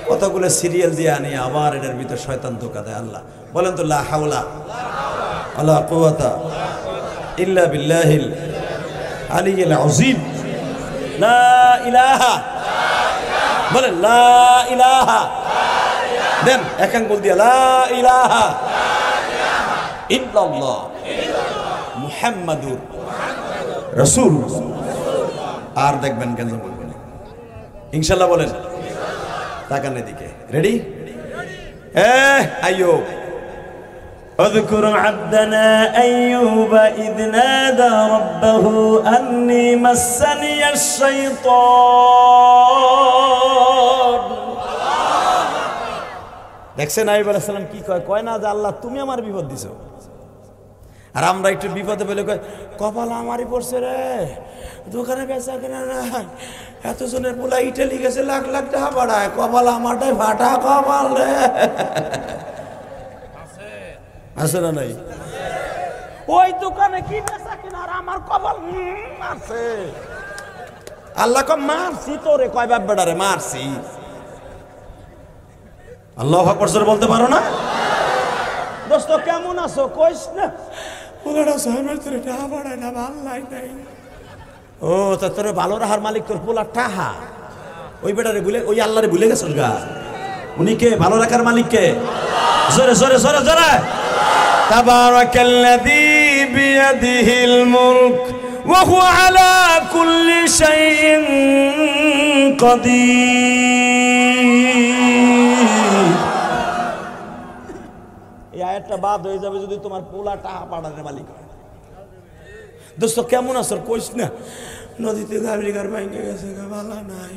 কতগুলো সিরিয়াল দিয়ে আনি, আবার এটার ভিতর শয়তান ধোঁকা দেয়। আল্লাহ বলেন তো, লা হাওলা ওয়ালা কুওয়াতা ইল্লা বিল্লাহিল আলিয়্যিল আযীম। লা ইলাহা, বলেন লা ইলাহা, দেন এক আঙ্গুল দিয়ে লা ইলাহা ইল্লাল্লাহ মুহাম্মাদুর রাসূলুল্লাহ। আর দেখবেন কেন বলবেন ইনশাআল্লাহ। বলেন তাকান এদিকে। রেডি? আইয়ুব, اذكر عبدنا أيوب إذ نادى ربه أني مسني الشيطان। দেখছেন আইয়ুব আলাইহিস সালাম কি কয়? কয় না যে আল্লাহ তুমি আমার বিপদ দিছো। আর আমরা একটু বিপদে বলে কয় কপাল আমারই পড়ছে রে, দোকানে বেচা কেনা নাই, এতজনের পোলা ইটালি গেছে লাখ লাখ টাকা বাড়ায়, কপাল আমারটাই ফাটা কপাল রে। আছে না নাই? ওই দোকানে কি বেচা কিনা আর আমার কপাল মারছে। আল্লাহ কয় মারছি তোরে, কয় বাপ বেটারে মারছি। আল্লাহু আকবার জোরে বলতে পারো না? দোস্ত কেমন আছো? কইস না পোলাটা সাহেবের তোরে টাকা বাড়ায় না, ভাল নাই। ও তা তোর ভালো রাহার মালিক তোর পোলা টাহা, ওই বেটারে ভুলে, ওই আল্লাহরে ভুলে গেছস গা। উনি কে? ভালো রাখার মালিক কে? জোরে জোরে জোরে জোরে। তাবারাকাল্লাযী বিয়াদিহিল মুলক ওয়া হুয়া আলা কুল্লি শাইইন কাদির। এই আয়াতটা বাদ হয়ে যাবে যদি তোমার পোলা টাহা পাড়ার মালিক হয়। দোস্ত কেমন আছো? কইস না নদীতে গাবরি গার ভাঙে গেছে, ভালো নাই।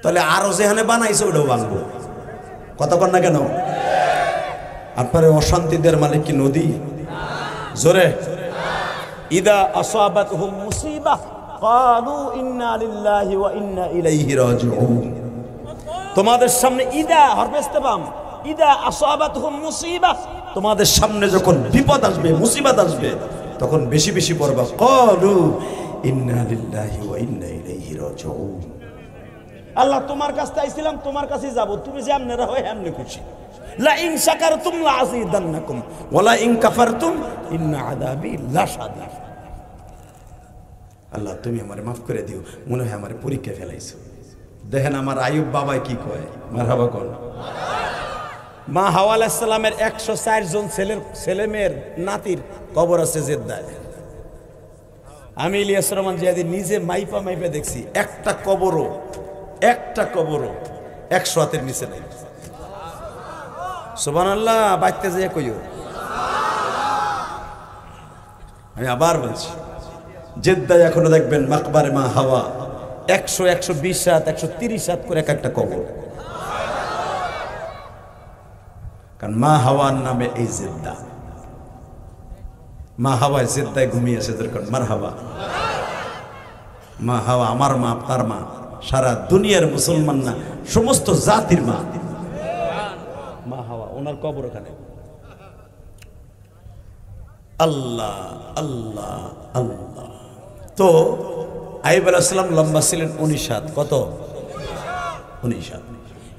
তাহলে আরো যেখানে বানাইছে ওটাও বানবো। কথা কর না কেন? আপনার অশান্তিদের মালিক কি নদী? জোরে। ইদা আসাবাতহুম মুসিবাহ ক্বালু ইন্না লিল্লাহি ওয়া ইন্না ইলাইহি রাজিউন। তোমাদের সামনে ইদা হরফেস্তেবাম ইদা আসাবাতহুম মুসিবা, তোমাদের সামনে যখন বিপদ আসবে, মুসিবত আসবে, তখন বেশি বেশি পড়বা ক্বালু ইন্না লিল্লাহি ওয়া ইন্না ইলাইহি রাজিউন। আল্লাহ তোমার কাছে আইছিলাম, তোমার কাছে যাব, তুমি যে আমনেরা হয় এমনি খুশি। লা ইন শাকারতুম লা আযীদান্নাকুম ওয়া লা ইন কাফারতুম ইন্না আযাবি লাশাদীদ। আল্লাহ তুমি আমারে মাফ করে দিও, মনে হয় আমারে পরীক্ষা ফেলাইছো। দেখেন আমার আইয়ুব বাবা কি কয়, মারহাবা কোন। মা হাওয়া আলাইহিস সালামের 104 জন ছেলে মেয়ের নাতির কবর আছে জেদ্দায়। আমি ইলিয়াস রহমান জিয়াদি নিজে মাইপা দেখছি, একটা কবরও 100 হাতের নিচে নাই। সুবহানাল্লাহ, বাইতে যে কইও। আমি আবার বলছি, জেদ্দায় এখনো দেখবেন মাকবারে মা হাওয়া 100, 120 হাত, 130 হাত করে একটা কবর। কারণ মা হাওয়ার নামে এই জেদ্দা। মা হাওয়া জেদ্দায় ঘুমিয়েছে, যেরকম মারহাবা। মা হাওয়া আমার মা, আপনার মা, সারা দুনিয়ার মুসলমান না, সমস্ত জাতির মা। মা হাওয়া, ওনার কবর ওখানে। আল্লাহ আল্লাহ আল্লাহ। তো আইয়ুব আলাইহিস সালাম লম্বা ছিলেন 19 হাত। কত? 19 হাত।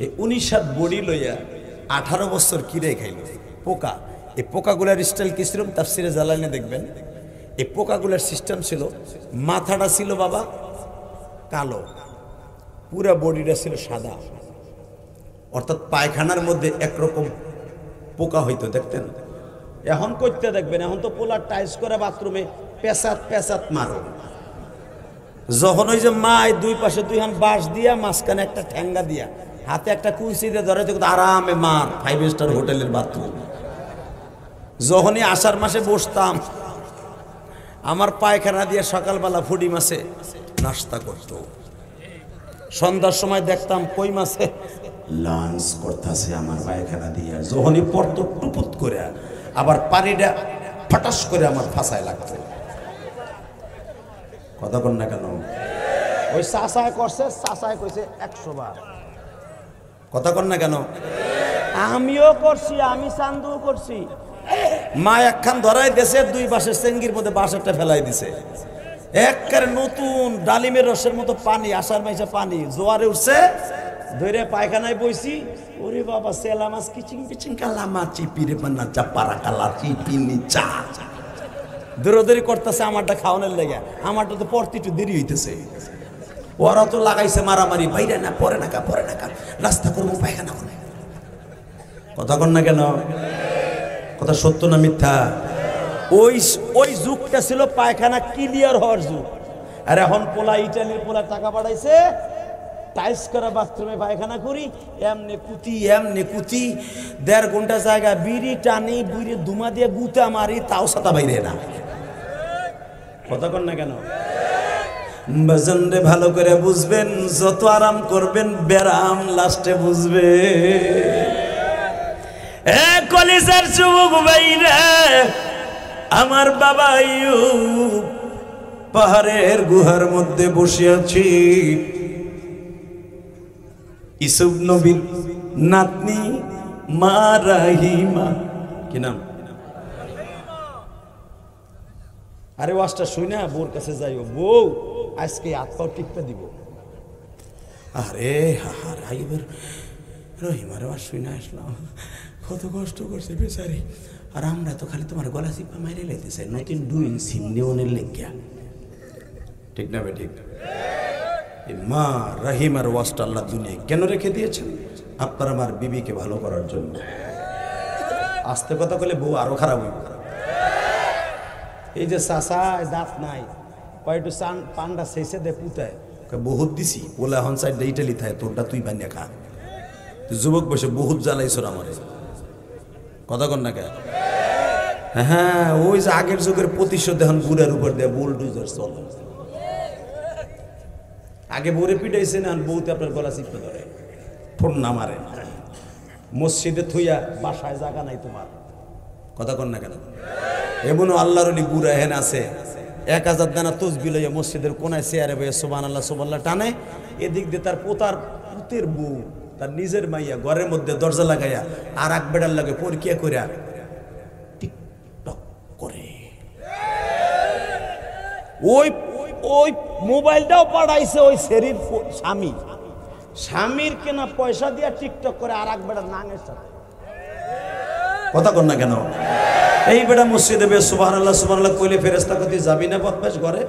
এই 19 হাত বডি লইয়া 18 বছর কিরে খাইল পোকা। এই পোকাগুলার স্টাইল কি ছিল তাফসিরে জালালাইনে দেখবেন। এই পোকাগুলার সিস্টেম ছিল, মাথাটা ছিল বাবা কালো, পুরা বডিটা ছিল সাদা। অর্থাৎ পায়খানার মধ্যে একরকম পোকা হইতো, দেখতেন। এখন করতে দেখবেন, এখন তো পোলার টাইস করে বাথরুমে পেঁচাত মারো। যখন ওই যে মায় দুই পাশে 2 হাত বাঁশ দিয়া, মাঝখানে একটা ঠ্যাঙ্গা দিয়া, হাতে একটা কুলসি দিয়ে ধরে আরামে মার, 5 স্টার হোটেলের বাথরুম। যখনই আষাঢ় মাসে বসতাম, আমার পায়খানা দিয়ে সকালবেলা ফুডি মাছে নাস্তা করতো। সন্ধ্যার সময় দেখতাম কই মাছে লাঞ্চ করতেছে আমার পায়খানা দিয়ে। যখনই পড়তো টুপুত করে আবার পানিটা ফটাস করে আমার ফাঁসায় লাগতো। কথা কন না কেন? ওই চাচায় করছে, চাচায় কইছে 100 বার। কথা কন না কেন? আমিও করছি, আমি চান্দু করছি। মা একখান ধরাই দিয়েছে, 2 বাঁশের চেঙ্গির মধ্যে বাঁশেরটা ফেলাই দিছে। একবারে নতুন ডালিমের রসের মতো পানি, আষাঢ় মাসে পানি জোয়ারে উঠছে, ধরে পায়খানায় বইছি। ওরে বাবা, সেলা মাছ কিচিং পিচিং কালা মাছ, চিপিরে পান্না চাপারা কালা চিপিনি চা দৌড়াদৌড়ি করতেছে আমারটা খাওয়ানোর লেগে। আমারটা তো পড়তে একটু দেরি হইতেছে। ওরা তো লাগাইছে মারামারি, বাইরে না, পরে না কা রাস্তা করবো, পায়খানা করবো। কথা কন না কেন? কথা সত্য না মিথ্যা? ওই যুগটা ছিল পায়খানা ক্লিয়ার হওয়ার যুগ। আর এখন পোলা, ইটালির পোলা টাকা পাঠাইছে, টাইস করা বাথরুমে পায়খানা করি, এমনি কুতি 1.5 ঘন্টা জায়গা বিড়ি টানি, বুড়ি ধুমা দিয়ে গুতা মারি, তাও সাতা বাইরে না। কথা কন না কেন? বাজানরে ভালো করে বুঝবেন, যত আরাম করবেন ব্যারাম লাস্টে বুঝবে। কলিজার যুবক ভাইরা, আমার বাবা আইয়ুব পাহাড়ের গুহার মধ্যে বসে আছি। ইউসুফ নবীর নাতনি মা রাহিমা, কি নাম? আরে ওয়াজটা শুই না, বউর কাছে যাইও, বউ আজকে হাত পাও টিপতে দিব। আরে আইয়ুবের রহিমার ওয়াজ শুই না আসলাম, কত কষ্ট করছে বেচারি। আর আমরা তো খালি তোমার গলা চিপা মাইরে লাইতেছে, নতুন ডুইং সিম নেওয়ানের লেগিয়া। ঠিক না বে? ঠিক। মা রাহিমার ওয়াজটা আল্লাহ দুনিয়ায় কেন রেখে দিয়েছেন? আপনার আমার বিবিকে ভালো করার জন্য। আস্তে কথা বলে বউ আরো খারাপ হইব। এই যে চাষায় দাঁত নাই, একটু পান্ডা শেষে দে পুতায়, বহুত দিছি ওলা এখন সাইড ইটালি থাকে, তোরটা তুই বানিয়ে খা। যুবক বসে বহুত জ্বালাইছ আমারে। কথা কন না কে? হ্যাঁ, ওই যে আগের যুগের প্রতিশোধ এখন বুড়ার উপর দেয় বুলডুজার চলে। আগে বউরে পিটাইছে না, বউতে আপনার গলা চিপতে ধরে, ফোন না মারে, মসজিদে থইয়া বাসায় জায়গা নাই তোমার। কথা কন না কেন? এমনও আল্লাহর বুড়া হেন আছে, 1000 দানা তসবি লইয়া মসজিদের কোনায় চেয়ারে বইয়া সুবহানাল্লাহ সুবহানাল্লাহ টানে, এদিক দিয়ে তার পুতের বউ তার নিজের মাইয়া ঘরের মধ্যে দরজা লাগাইয়া আর এক বেড়ার লাগে পরীক্ষা করিয়া টিকটক করে। ওই মোবাইলটাও পাঠাইছে ওই শরীর স্বামীর কেনা পয়সা দিয়া টিকটক করে আর এক বেড়ার নাঙের সাথে। কথা কন না কেন? এই বেটা মসজিদে বে সুবহানাল্লাহ সুবহানাল্লাহ কইলে ফেরেশতা কতি যাবি না বদমাশ ঘরে?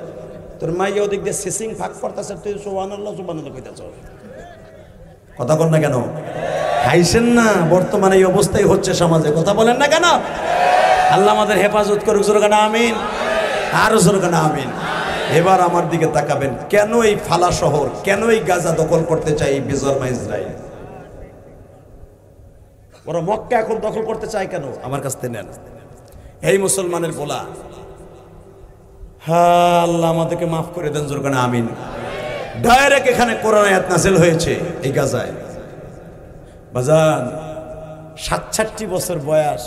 তোর মাইয়া ওদিক দিয়ে সিসিং ফাঁক করতেছে, তুই সুবহানাল্লাহ সুবহানাল্লাহ কইতাছ। কথা কন না কেন? হাইছেন না? বর্তমানে এই অবস্থাই হচ্ছে সমাজে। কথা বলেন না কেন? আল্লাহ আমাদের হেফাজত করুক, জোরে কানা আমিন, আরো জোরে কানা আমিন। এবার আমার দিকে তাকাবেন, কেন এই ফালা শহর, কেন এই গাজা দখল করতে চাই বেজন্মা ইসরায়েল? ওরা মক্কা এখন দখল করতে চায় কেন? আমার কাছ থেকে নেন। এই মুসলমানের বলা, হ্যাঁ আল্লাহ আমাদেরকে মাফ করে দেন, জোরে কানা আমিন। ডাইরেক্ট এখানে কোরআন আয়াত নাযিল হয়েছে এই গাজায়। বাজান ৬৭ বছর বয়স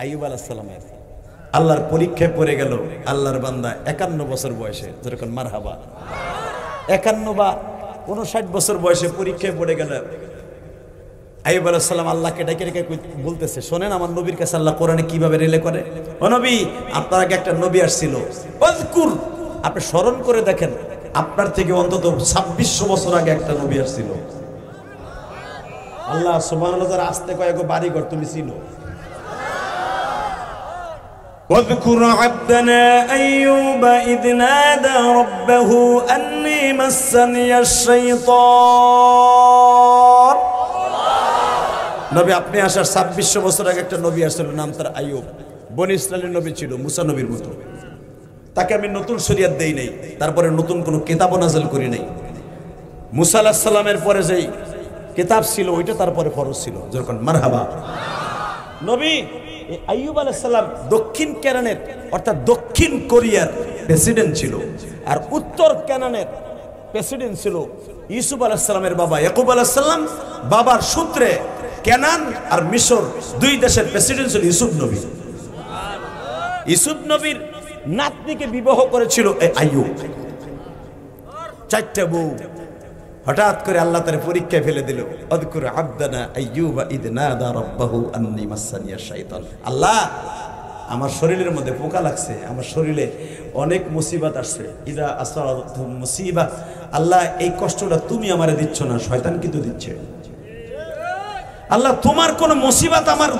আইয়ুব আলাইহিস সালামের, আল্লাহর পরীক্ষায় পড়ে গেল আল্লাহর বান্দা 51 বছর বয়সে, যেরকম মারহাবা। 51 বা 59 বছর বয়সে পরীক্ষায় পড়ে গেল আইয়ুব আলাইহিস সালাম। আল্লাহকে ডেকে ডেকে বলতেছে, শোনেন আমার নবীর কাছে আল্লাহ কোরআনে কিভাবে রিলে করে। ও নবী, আপনার আগে একটা নবী আসছিল, ওয়াজকুর, আপনি স্মরণ করে দেখেন, আপনার থেকে অন্তত 2600 বছর আগে একটা নবী আসছিল। আল্লাহ সুবহানাল্লাহ যারা আসতে কয়েক বাড়িঘর তুমি চিনো। واذكر عبدنا أيوب إذ نادى ربه أني مسني الشيطان। নবী আপনি আসার 2600 বছর আগে একটা নবী আসছিল, নাম তার আইয়ুব। বনি ইসরাইলের নবী ছিল, মুসা নবীর মতো। তাকে আমি নতুন শরীয়ত দেই নাই, তারপরে নতুন কোনো কিতাব নাযিল করি নাই। মুসা আলাইহিস সালামের পরে যেই কিতাব ছিল ওইটা তারপরে ফরজ ছিল, যখন মারহাবা। নবী আইয়ুব আলাইহিস সালাম দক্ষিণ কেনানের অর্থাৎ দক্ষিণ কোরিয়ার প্রেসিডেন্ট ছিল, আর উত্তর কেনানের প্রেসিডেন্ট ছিল ইউসুফ আলাইহিস সালামের বাবা ইয়াকুব আলাইহিস সালাম। বাবার সূত্রে কেনান আর মিশর দুই দেশের প্রেসিডেন্ট ছিল ইউসুফ নবী। ইউসুফ নবীর নাতনিকে বিবাহ করেছিল আইয়ুব। 4টা বউ। হঠাৎ করে আল্লাহ তার পরীক্ষায় ফেলে দিল, আযকুর আবদানা আইয়ুব ইদ নাদা রাব্বাহু আন্নী মাসানিয়া শাইতান। আল্লাহ আমার শরীরের মধ্যে পোকা লাগছে, আমার শরীরে অনেক মুসিবত আসছে। ইদা আসাবাতুহুম মুসিবা, আল্লাহ এই কষ্টটা তুমি আমারে দিচ্ছ না, শয়তান কিন্তু দিচ্ছে। আল্লাহ তোমার কোন মুসিবত আমার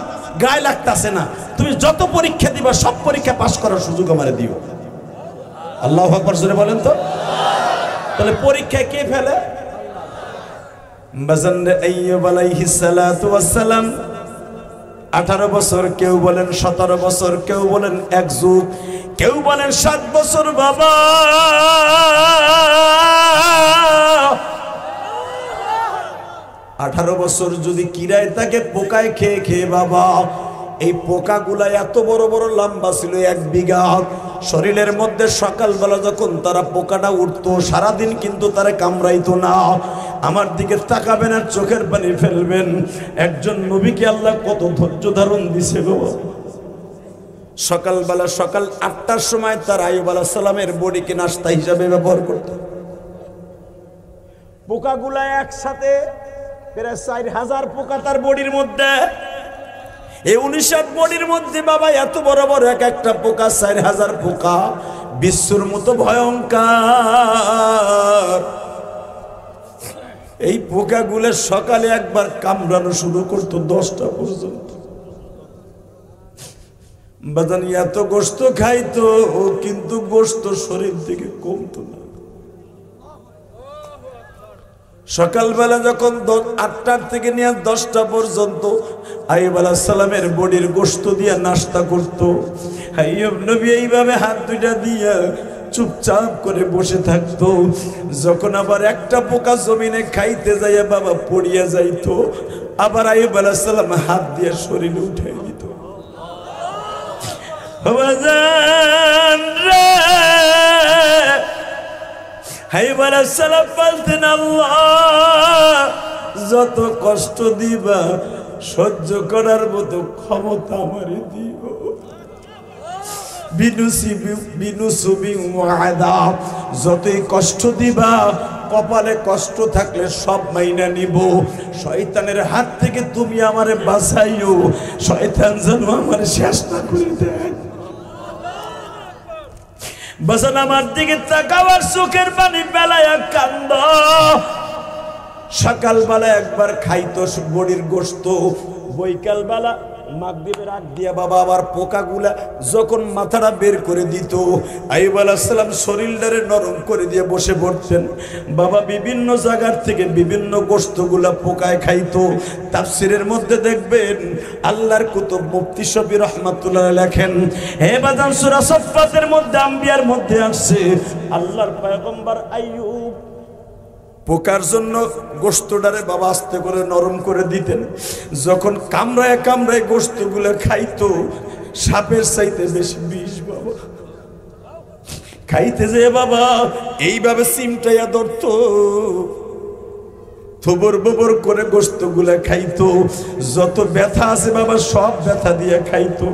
গায়ে লাগতাছে না, তুমি যত পরীক্ষা দিবা সব পরীক্ষা পাস করার সুযোগ আমারে দিও। আল্লাহু আকবার, জোরে বলেন তো। তাহলে পরীক্ষায় কে ফেলে? বাজানরে আইয়ুব আলাইহিস সালাতু ওয়াস সালাম 18 বছর, কেউ বলেন 17 বছর, কেউ বলেন 1 যুগ, কেউ বলেন 7 বছর। বাবা 18 বছর যদি কিরায় তাকে পোকায় খেয়ে খেয়ে, বাবা এই পোকাগুলা এত বড় বড় লম্বা ছিল 1 বিঘা। শরীরের মধ্যে সকালবেলা যখন তারা পোকাটা উঠতো, সারাদিন কিন্তু তারা কামড়াইতো না। আমার দিকে তাকাবেন আর চোখের পানি ফেলবেন। একজন নবীকে আল্লাহ কত ধৈর্য ধারণ দিছে গো। সকালবেলা সকাল 8টার সময় তার আইয়ুব আলাইহিস সালামের বডিকে নাস্তা হিসাবে ব্যবহার করত। পোকাগুলা একসাথে প্রায় 4000 পোকা তার বডির মধ্যে। এই 19 বডির মধ্যে বাবা এত বড় বড় এক একটা পোকা, 4000 পোকা, বিশ্বর মতো ভয়ঙ্কর। এই পোকাগুলো সকালে একবার কামড়ানো শুরু করতো 10টা পর্যন্ত। বাজান এত গোশত খাইতো কিন্তু গোশত শরীর থেকে কমতো না। সকালবেলা যখন 8টার থেকে নিয়ে 10টা পর্যন্ত আইয়ুব আলাইহিস সালামের বডির গোশত দিয়ে নাস্তা করত। আইয়ুব নবী এইভাবে হাত দুইটা দিয়া চুপচাপ করে বসে থাকতো। যখন আবার একটা পোকা জমিনে খাইতে যাইয়া বাবা পড়িয়া যাইতো, আবার আইয়ুব আলাইহিস সালাম হাত দিয়ে শরীরে উঠে দিত। আইয়ুব আলাইহিস সালাম বলতেন, আল্লাহ যত কষ্ট দিবা সহ্য করার মতো ক্ষমতা আমারে দিও। বিনুসুবি ওয়াদাব, যতই কষ্ট দিবা কপালে কষ্ট থাকলে সব মাইনা নিব। শয়তানের হাত থেকে তুমি আমারে বাঁচাইও, শয়তান যেন আমারে শেষ না করে দেয়। বাজান আমার দিকে তাকাবার চোখের পানি বেলায় কান্দ। সকালবেলা একবার খাইতো বড়ির গোশত, বৈকালবেলা মাগরিবের আগ দিয়া বাবা আবার পোকাগুলা যখন মাথাটা বের করে দিত, আইয়ুব আলাইহিস সালাম শরীরটারে নরম করে দিয়ে বসে পড়তেন। বাবা বিভিন্ন জায়গার থেকে বিভিন্ন গোশতগুলা পোকায় খাইতো। তাফসীরের মধ্যে দেখবেন আল্লাহর কুতুব মুফতি শফি রাহমাতুল্লাহ লেখেন, হে বাজান সূরা সাফফাতের মধ্যে আম্বিয়ার মধ্যে আসছে আল্লাহর পয়গম্বর আইয়ুব পোকার জন্য গোশতটারে বাবা আস্তে করে নরম করে দিতেন। যখন কামড়ায় কামড়ায় গোশতগুলো খাইতো, সাপের চাইতে বেশি বিষ বাবা খাইতে যে বাবা এইভাবে সিমটাইয়া ধরতো, থবর ববর করে গোশতগুলো খাইতো। যত ব্যথা আছে বাবা সব ব্যথা দিয়ে খাইতো।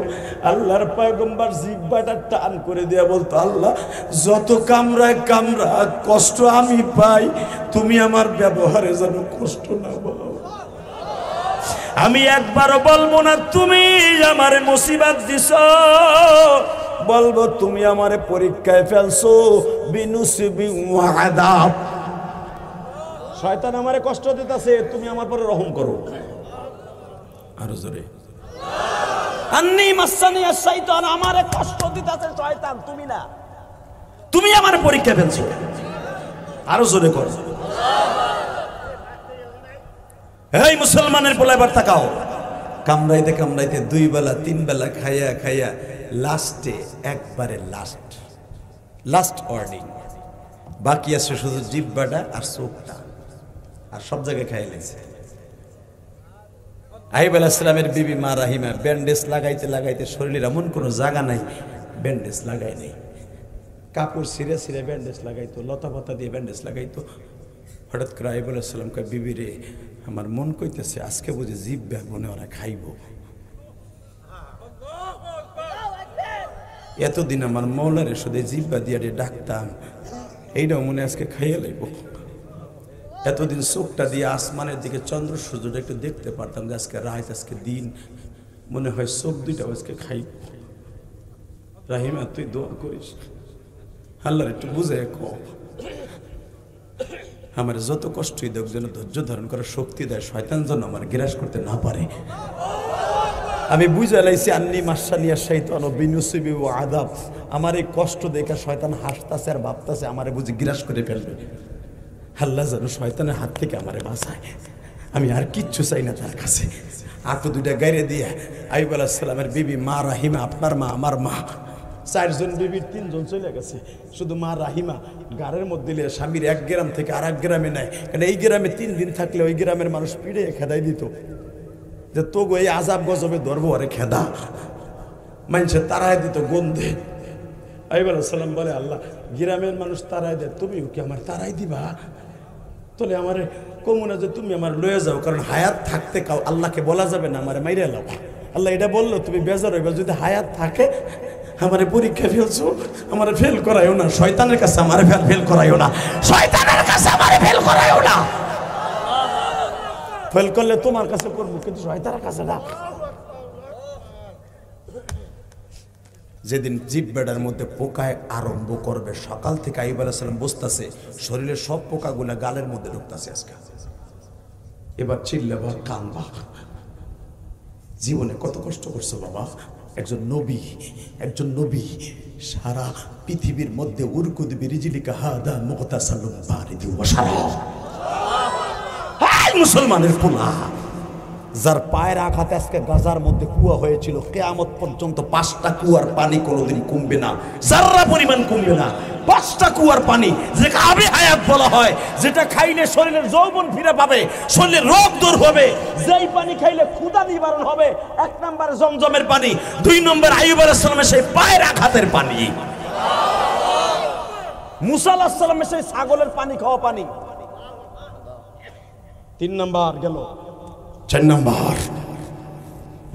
আল্লাহর পয়গম্বর জিহ্বাটা টান করে দেয়া বলতো, আল্লাহ যত কামড়ায় কামড়া কষ্ট আমি পাই, তুমি আমার ব্যবহারে যেন কষ্ট না পাও। আমি একবারও বলবো না তুমি আমারে মুসিবত দিছো, বলবো তুমি আমারে পরীক্ষায় ফেলছো। বিনুসিবি ওয়াদাব, শয়তান আমারে কষ্ট দিতেছে, তুমি আমার পরে রহম করো। আরো জোরে, আন্নী মাসানিয়া শাইতান, আমারে কষ্ট দিতেছে শয়তান, তুমি না, তুমি আমার পরীক্ষা ফেলছো। আরো জোরে কর। এই মুসলমানের পোলা এবার তাকাও, কামড়াইতে কামড়াইতে 2 বেলা 3 বেলা খাইয়া খাইয়া লাস্টে একবারে লাস্ট ওয়ার্নিং বাকি আছে শুধু জিহ্বাটা আর চোখটা, আর সব জায়গায় খাইয়া লেছে। আইয়ুব আলাইহিস সালামের বিবি মা রাহিমা ব্যান্ডেজ লাগাইতে লাগাইতে শরীরের এমন কোনো জায়গা নাই ব্যান্ডেজ লাগাই নাই। কাপড় ছিঁড়ে ছিঁড়ে ব্যান্ডেজ লাগাইতো, লতা পাতা দিয়ে ব্যান্ডেজ লাগাইতো। হঠাৎ করে আইয়ুব আলাইহিস সালাম কয়, বিবি রে আমার মন কইতেছে আজকে বুঝি জিহ্বা মনে ওরা খাইব। এতদিন আমার মৌলারে শুধু জিহ্বা দিয়ে ডাকতাম, এইটাও মনে আজকে খাইয়ে লাইব। এতদিন চোখটা দিয়ে আসমানের দিকে চন্দ্র সূর্যটা একটু দেখতে পারতাম যে আজকে রাত আজকে দিন, মনে হয় চোখ দুইটাও আজকে খাইব। রাহিমা তুই দোয়া করিস, আল্লাহর একটু বুঝে কও আমার যত কষ্টই দেখ যেন ধৈর্য ধারণ করার শক্তি দেয়, শয়তান যেন আমার গ্রাস করতে না পারে। আমি বুঝে লাইছি আন্নী মাসানিয়া শাইতান বিনুসিবি ওয়াদাব, আমার এই কষ্ট দেখে শয়তান হাসতাছে আর ভাবতাছে আমারে বুঝি গ্রাস করে ফেলবে। আল্লাহ যেন শয়তানের হাত থেকে আমারে বাঁচায়, আমি আর কিচ্ছু চাই না তার কাছে। আঁকু দুইটা গাইরে দিয়ে আইয়ুব আলাইহিস সালামের বিবি মা রাহিমা, আপনার মা আমার মা, 4 জন বিবির 3 জন চলে গেছে, শুধু মা রাহিমা গাড়ের মধ্যে নিয়ে স্বামীর 1 গ্রাম থেকে আর 1 গ্রামে নেয়। কারণ এই গ্রামে 3 দিন থাকলে ওই গ্রামের মানুষ পিড়ে খেদাই দিত যে তো এই আজাব গজবে ধরবো আরে খেদা, মানুষের তারাই দিত গন্ধে। আইয়ুব আলাইহিস সালাম বলে, আল্লাহ গ্রামের মানুষ তারাই দেয়, তুমিও কি আমার তারাই দিবা? তাহলে আমারে কমুনা যে তুমি আমার লয়ে যাও, কারণ হায়াত থাকতে কাউ আল্লাহকে বলা যাবে না আমারে মাইরে লাও। আল্লাহ এটা বললো তুমি বেজার হইবা, যদি হায়াত থাকে আমারে পরীক্ষা ফেলছো, আমারে ফেল করাইও না, শয়তানের কাছে আমারে ফেল করাইও না, শয়তানের কাছে আমারে ফেল করাইও না। ফেল করলে তোমার কাছে করবো, কিন্তু শয়তানের কাছে না। যেদিন জিহ্বার মধ্যে পোকায় আরম্ভ করবে, সকাল থেকে আইয়ুব আলাইহিস সালাম বসতাছে, শরীরের সব পোকাগুলা গালের মধ্যে ঢুকতাছে। আজকে এবার চিল্লাবা কানবা, জীবনে কত কষ্ট করছো বাবা। একজন নবী সারা পৃথিবীর মধ্যে উরকুদ বিরিজিলিকা হাদা মুগতাসালুম বারিদু ওয়া শারাব। মুসলমানের পোলা যার পায়ের আঘাতে আজকে গাজার মধ্যে কুয়া হয়েছিল, কিয়ামত পর্যন্ত 5টা কুয়ার পানি কোনোদিন কমবে না, যারা পরিমাণ কমবে না। 5টা কুয়ার পানি, যেটা আবে হায়াত বলা হয়, যেটা খাইলে শরীরের যৌবন ফিরে পাবে, শরীরের রোগ দূর হবে, যেই পানি খাইলে ক্ষুধা নিবারণ হবে। 1 নম্বরে জমজমের পানি, 2 নম্বর আইয়ুব আলাইহিস সালামের সেই পায়ের আঘাতের পানি, মুসা আলাইহিস সালামের সেই ছাগলের পানি খাওয়া পানি। 3 নম্বর গেল। 4 নম্বর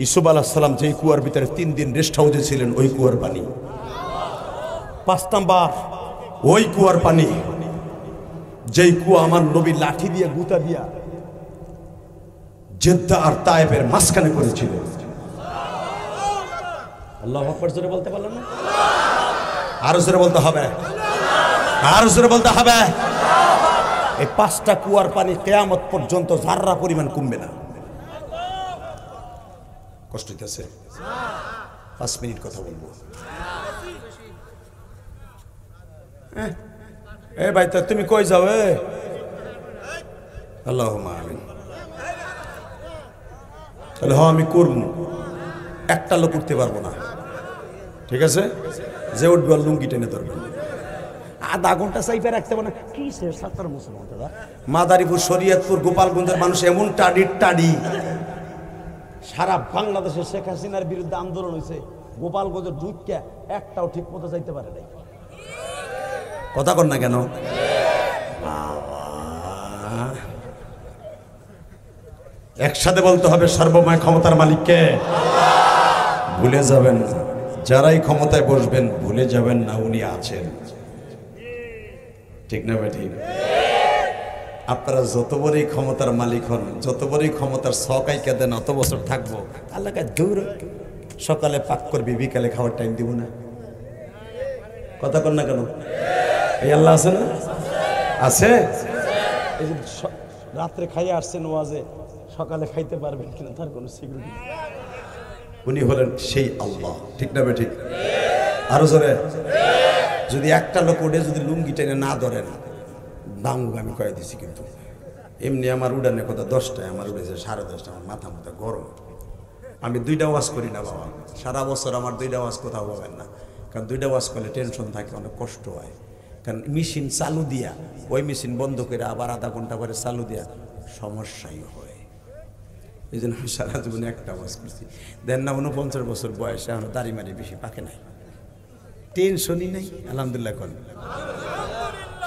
ইউসুফ আলাইহিস সালাম যেই কুয়ার ভিতরে 3 দিন রেস্ট হাউসে ছিলেন, ওই কুয়ার পানি। 5 নাম্বার, ওই কুয়ার পানি, যেই কুয়া আমার নবী লাঠি দিয়ে গুতা দিয়া জেদ্দা আর তায়েফের মাঝখানে করেছিল। আল্লাহু আকবার জোরে বলতে পারলেন না? আরো জোরে বলতে হবে, আরো জোরে বলতে হবে। এই 5টা কুয়ার পানি কিয়ামত পর্যন্ত যাররা পরিমাণ কমবে না। কষ্ট হইতেছে? 5 মিনিট কথা বলবো। এ ভাই, তা তুমি কই যাও? আল্লাহুম্মা আমিন। তাহলে হ্যাঁ, আমি করব, একটা লোক উঠতে পারবো না, ঠিক আছে? যে উঠবে লুঙ্গি টেনে ধরবেন, আধা ঘন্টা চাইপে রাখতে পারে। কি সে 70 মুসলমান দাদা, মাদারীপুর, শরীয়তপুর, গোপালগঞ্জের মানুষ এমন টাডি, সারা বাংলাদেশে শেখ হাসিনার বিরুদ্ধে আন্দোলন হয়েছে, গোপালগঞ্জের ঢুকিয়া একটাও ঠিক মতো যাইতে পারে নাই। কথা কর না কেন? একসাথে বলতে হবে, সর্বময় ক্ষমতার মালিককে ভুলে যাবেন না। যারাই ক্ষমতায় বসবেন ভুলে যাবেন না উনি আছেন, ঠিক না? ঠিক। আপনারা যত বড়ই ক্ষমতার মালিক হন, যত বড়ই ক্ষমতার সকাইকে দেন, অত বছর থাকবো, আল্লাহকে দূর। সকালে পাক করবি, বিকালে খাওয়ার টাইম দিব না। কথা কর না কেন? এই আল্লাহ আছে না? আছে। এই যে রাত্রে খাইয়ে আসছেন ওয়াজে, সকালে খাইতে পারবেন কিনা তার কোনো সিকিউরিটি নেই। উনি হলেন সেই আল্লাহ, ঠিক না? ঠিক। আরো জোরে। যদি একটা লোক উঠে যদি লুঙ্গি টেনে না ধরেন, দাঙ্গু আমি কয়ে দিছি। কিন্তু এমনি আমার উড়ানের কথা 10টায়, আমার উড়েছে 10:30, আমার মাথা গরম। আমি 2টা ওয়াজ করি না বাবা, সারা বছর আমার 2টা ওয়াজ কোথাও পাবেন না। কারণ 2টা ওয়াজ করলে টেনশন থাকে, অনেক কষ্ট হয়। কারণ মেশিন চালু দিয়া, ওই মেশিন বন্ধ করে আবার আধা ঘন্টা পরে চালু দিয়া সমস্যাই হয়। এই জন্য আমি সারা জীবনে একটা ওয়াজ করছি। দেন না 49 বছর বয়সে, এখন দাড়ি মারি বেশি পাকে নাই, টেনশনই নাই। আলহামদুলিল্লাহ করেন।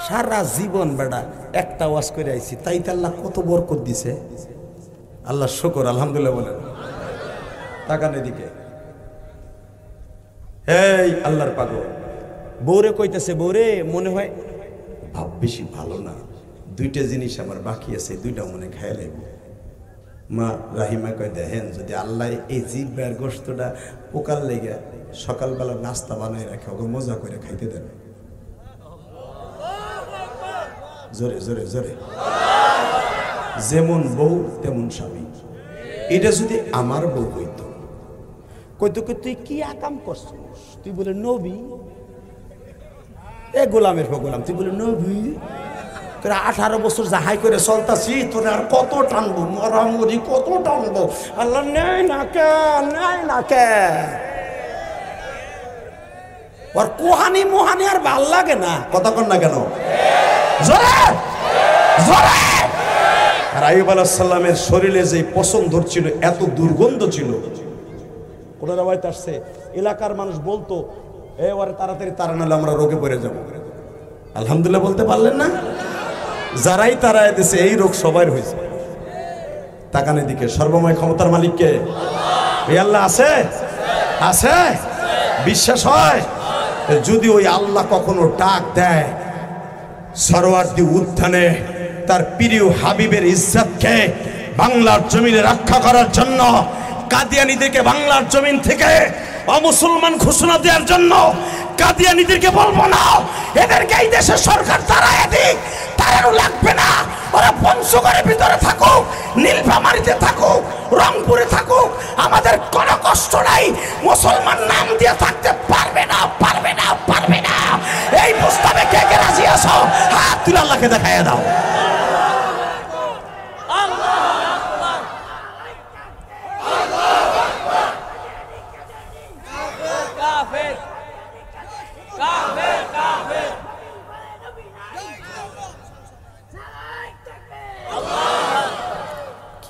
সারা জীবন বেটা একটা ওয়াজ করে আইছি, তাই তো আল্লাহ কত বরকত দিছে। আল্লাহ শুকর, আলহামদুলিল্লাহ বলেন। তাকান এদিকে। এই আল্লাহর পাগল বউরে কইতেছে, বউরে মনে হয় ভাব বেশি ভালো না, 2টা জিনিস আমার বাকি আছে, 2টা মনে খাই লাগবে। মা রাহিমা কয়, দেখেন যদি আল্লাহ এই জিহ্বার গোশতটা পোকার লেগে সকালবেলা নাস্তা বানাই রাখে, ওকে মজা করে খাইতে দেন। জোরে জোরে জোরে। যেমন বউ তেমন স্বামী। এটা যদি আমার বউ হইতো, কইতো তুই কি আকাম করছিস? তুই বলে নবী, এ গোলামের পর গোলাম, তুই বলে নবী। তোরা 18 বছর যাহাই করে চলতাছি, তোরা আর কত টানবো, মরামরি কত টানবো। আল্লাহ নেয় না কে, নেয় না কে। ওর কোহানি মোহানি আর ভাল লাগে না। কথা কন না কেন? জোরে জোরে। আর আইয়ুব আলাইহিস সালামের শরীরে যে পছন্দ ধরছিল, এত দুর্গন্ধ ছিল। কোন রাওয়ায়াত আসছে, এলাকার মানুষ বলতো, এ ওরে তাড়াতাড়ি তাড়া নাহলে আমরা রোগে পড়ে যাব। আলহামদুলিল্লাহ বলতে পারলেন না? যারাই তাড়ায় দিছে এই রোগ সবার হয়েছে। তাকানের দিকে, সর্বময় ক্ষমতার মালিককে এই আল্লাহ আছে, আছে। বিশ্বাস হয়? যদি ওই আল্লাহ কখনো ডাক দেয়, সরোয়ার্দী উত্থানে তার প্রিয় হাবিবের ইজ্জতকে বাংলার জমিনে রক্ষা করার জন্য, কাদিয়ানীদেরকে বাংলার জমিন থেকে অমুসলমান ঘোষণা দেওয়ার জন্য কাদিয়ানীদেরকে বলবো না, এদেরকে এই দেশের সরকার তাড়ায় দিক, তাড়ানো লাগবে না। ওরা পঞ্চগড়ের ভিতরে থাকুক, নীলফামারীতে থাকুক, রংপুরে থাকুক, আমাদের কোনো কষ্ট নাই। মুসলমান নাম দিয়ে থাকতে পারবে না, পারবে না, পারবে না। এই প্রস্তাবে কে কে রাজি আছো? হাত তুলে আল্লাহকে দেখাইয়া দাও।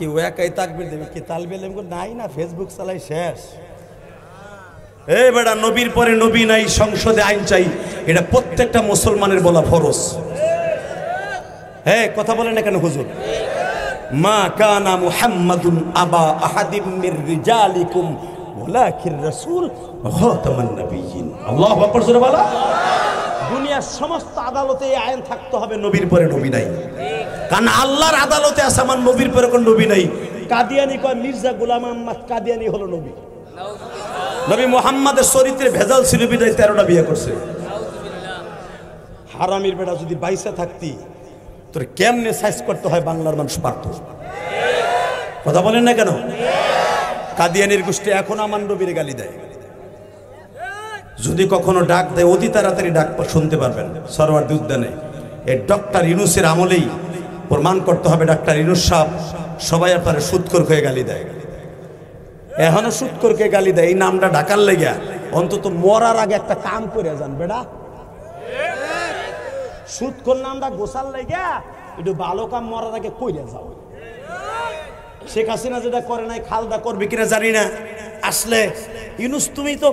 কেউ একাই তাকবীর দেবে, কি তালবে নাই না, ফেসবুক চালাই শেষ। এই বেটা, নবীর পরে নবী নাই, সংসদে আইন চাই, এটা প্রত্যেকটা মুসলমানের বলা ফরজ। হ্যাঁ, কথা বলেন না কেন হুজুর? মা কানা মুহাম্মাদুন আবা আহাদিম মির রিজালিকুম ওয়ালাকিন রাসূল ওয়া খাতামান নাবিয়্যিন। আল্লাহু আকবার জোরে বলো। দুনিয়ার সমস্ত আদালতে এই আইন থাকতে হবে, নবীর পরে নবী নাই। কারণ আল্লাহর আদালতে আছে আমার নবীর পরে কোন নবী নাই। কাদিয়ানি কয় মির্জা গোলাম আহমদ কাদিয়ানি হলো নবী। নবী মুহাম্মাদের চরিত্রে ভেজাল ছিল বিধায় 13টা বিয়ে করছে। হারামির বেটা যদি বাইসা থাকতি তোর কেমনে সাইজ করতে হয় বাংলার মানুষ পারত। কথা বলেন না কেন? কাদিয়ানির গোষ্ঠী এখন আমার নবীর গালি দেয়। যদি কখনো ডাক দেয় অতি তাড়াতাড়ি ডাক শুনতে পারবেন। সরওয়ার্দী উদ্যানে এই ডক্টর ইউনূসের আমলেই প্রমাণ করতে হবে ডক্টর ইউনূস সাহেব সবাই আপনারা সুদখোর হয়ে গালি দেয়। এখনো সুদখোরকে গালি দেয়। এই নামটা ডাকার লেগা অন্তত মরার আগে একটা কাম করে যান বেটা। সুদখোর নামটা গোসাল লেগা একটু ভালো কাম মরার আগে কইরা যাও। শেখ হাসিনা যেটা করে নাই খালদা করবে কিনা জানি না। আসলে ইউনূস তুমি তো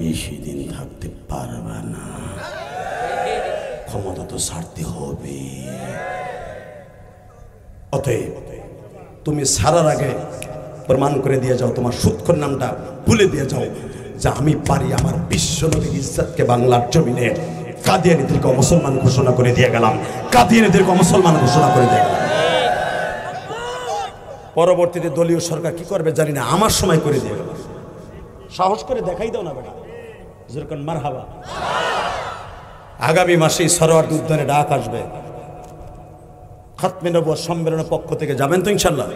বেশি দিন থাকতে পারবে না, ক্ষমতা তো ছাড়তে হবে। অতএব তুমি ছাড়ার আগে প্রমাণ করে দিয়ে যাও, তোমার সুদখোর নামটা ভুলে দিয়ে যাও যে আমি পারি আমার বিশ্ব নবীর ইজ্জতকে বাংলার জমিনে কাদিয়ানীদেরকে মুসলমান ঘোষণা করে দিয়ে গেলাম, কাদিয়ানীদেরকে মুসলমান ঘোষণা করে দিয়ে গেলাম। পরবর্তীতে দলীয় সরকার কি করবে জানি না, আমার সময় করে দিয়ে গেল। সাহস করে দেখাই দাও না বেটা, যেরকম মারহাবা। আগামী মাসে সরওয়ার্দী উদ্যানে ডাক আসবে, খাতমে নবুয়ত সম্মেলনের পক্ষ থেকে যাবেন তো ইনশাল্লাহ?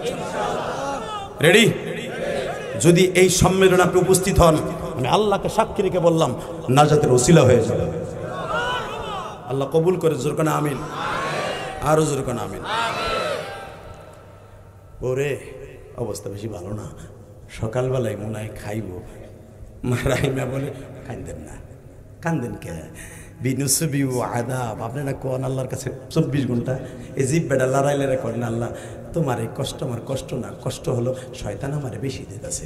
রেডি? যদি এই সম্মেলনে আপনি উপস্থিত হন, আমি আল্লাহকে সাক্ষী রেখে বললাম নাজাতের ওসিলা হয়ে যাবে। আল্লাহ কবুল করে জোরকানা আমিন, আরো জোরকানা আমিন। ওরে অবস্থা বেশি ভালো না, সকালবেলায় মনে হয় খাইব। মা রাহিমা বলে কান্দেন না। কান্দেন কে? বিনুসবি ও আদাব। আপনি না কোন আল্লাহর কাছে 24 ঘন্টা এই জিভ বেটা লড়াইলে করেন, আল্লাহ তোমার এই কষ্ট আমার কষ্ট না, কষ্ট হলো শয়তান আমারে বেশি দিতেছে।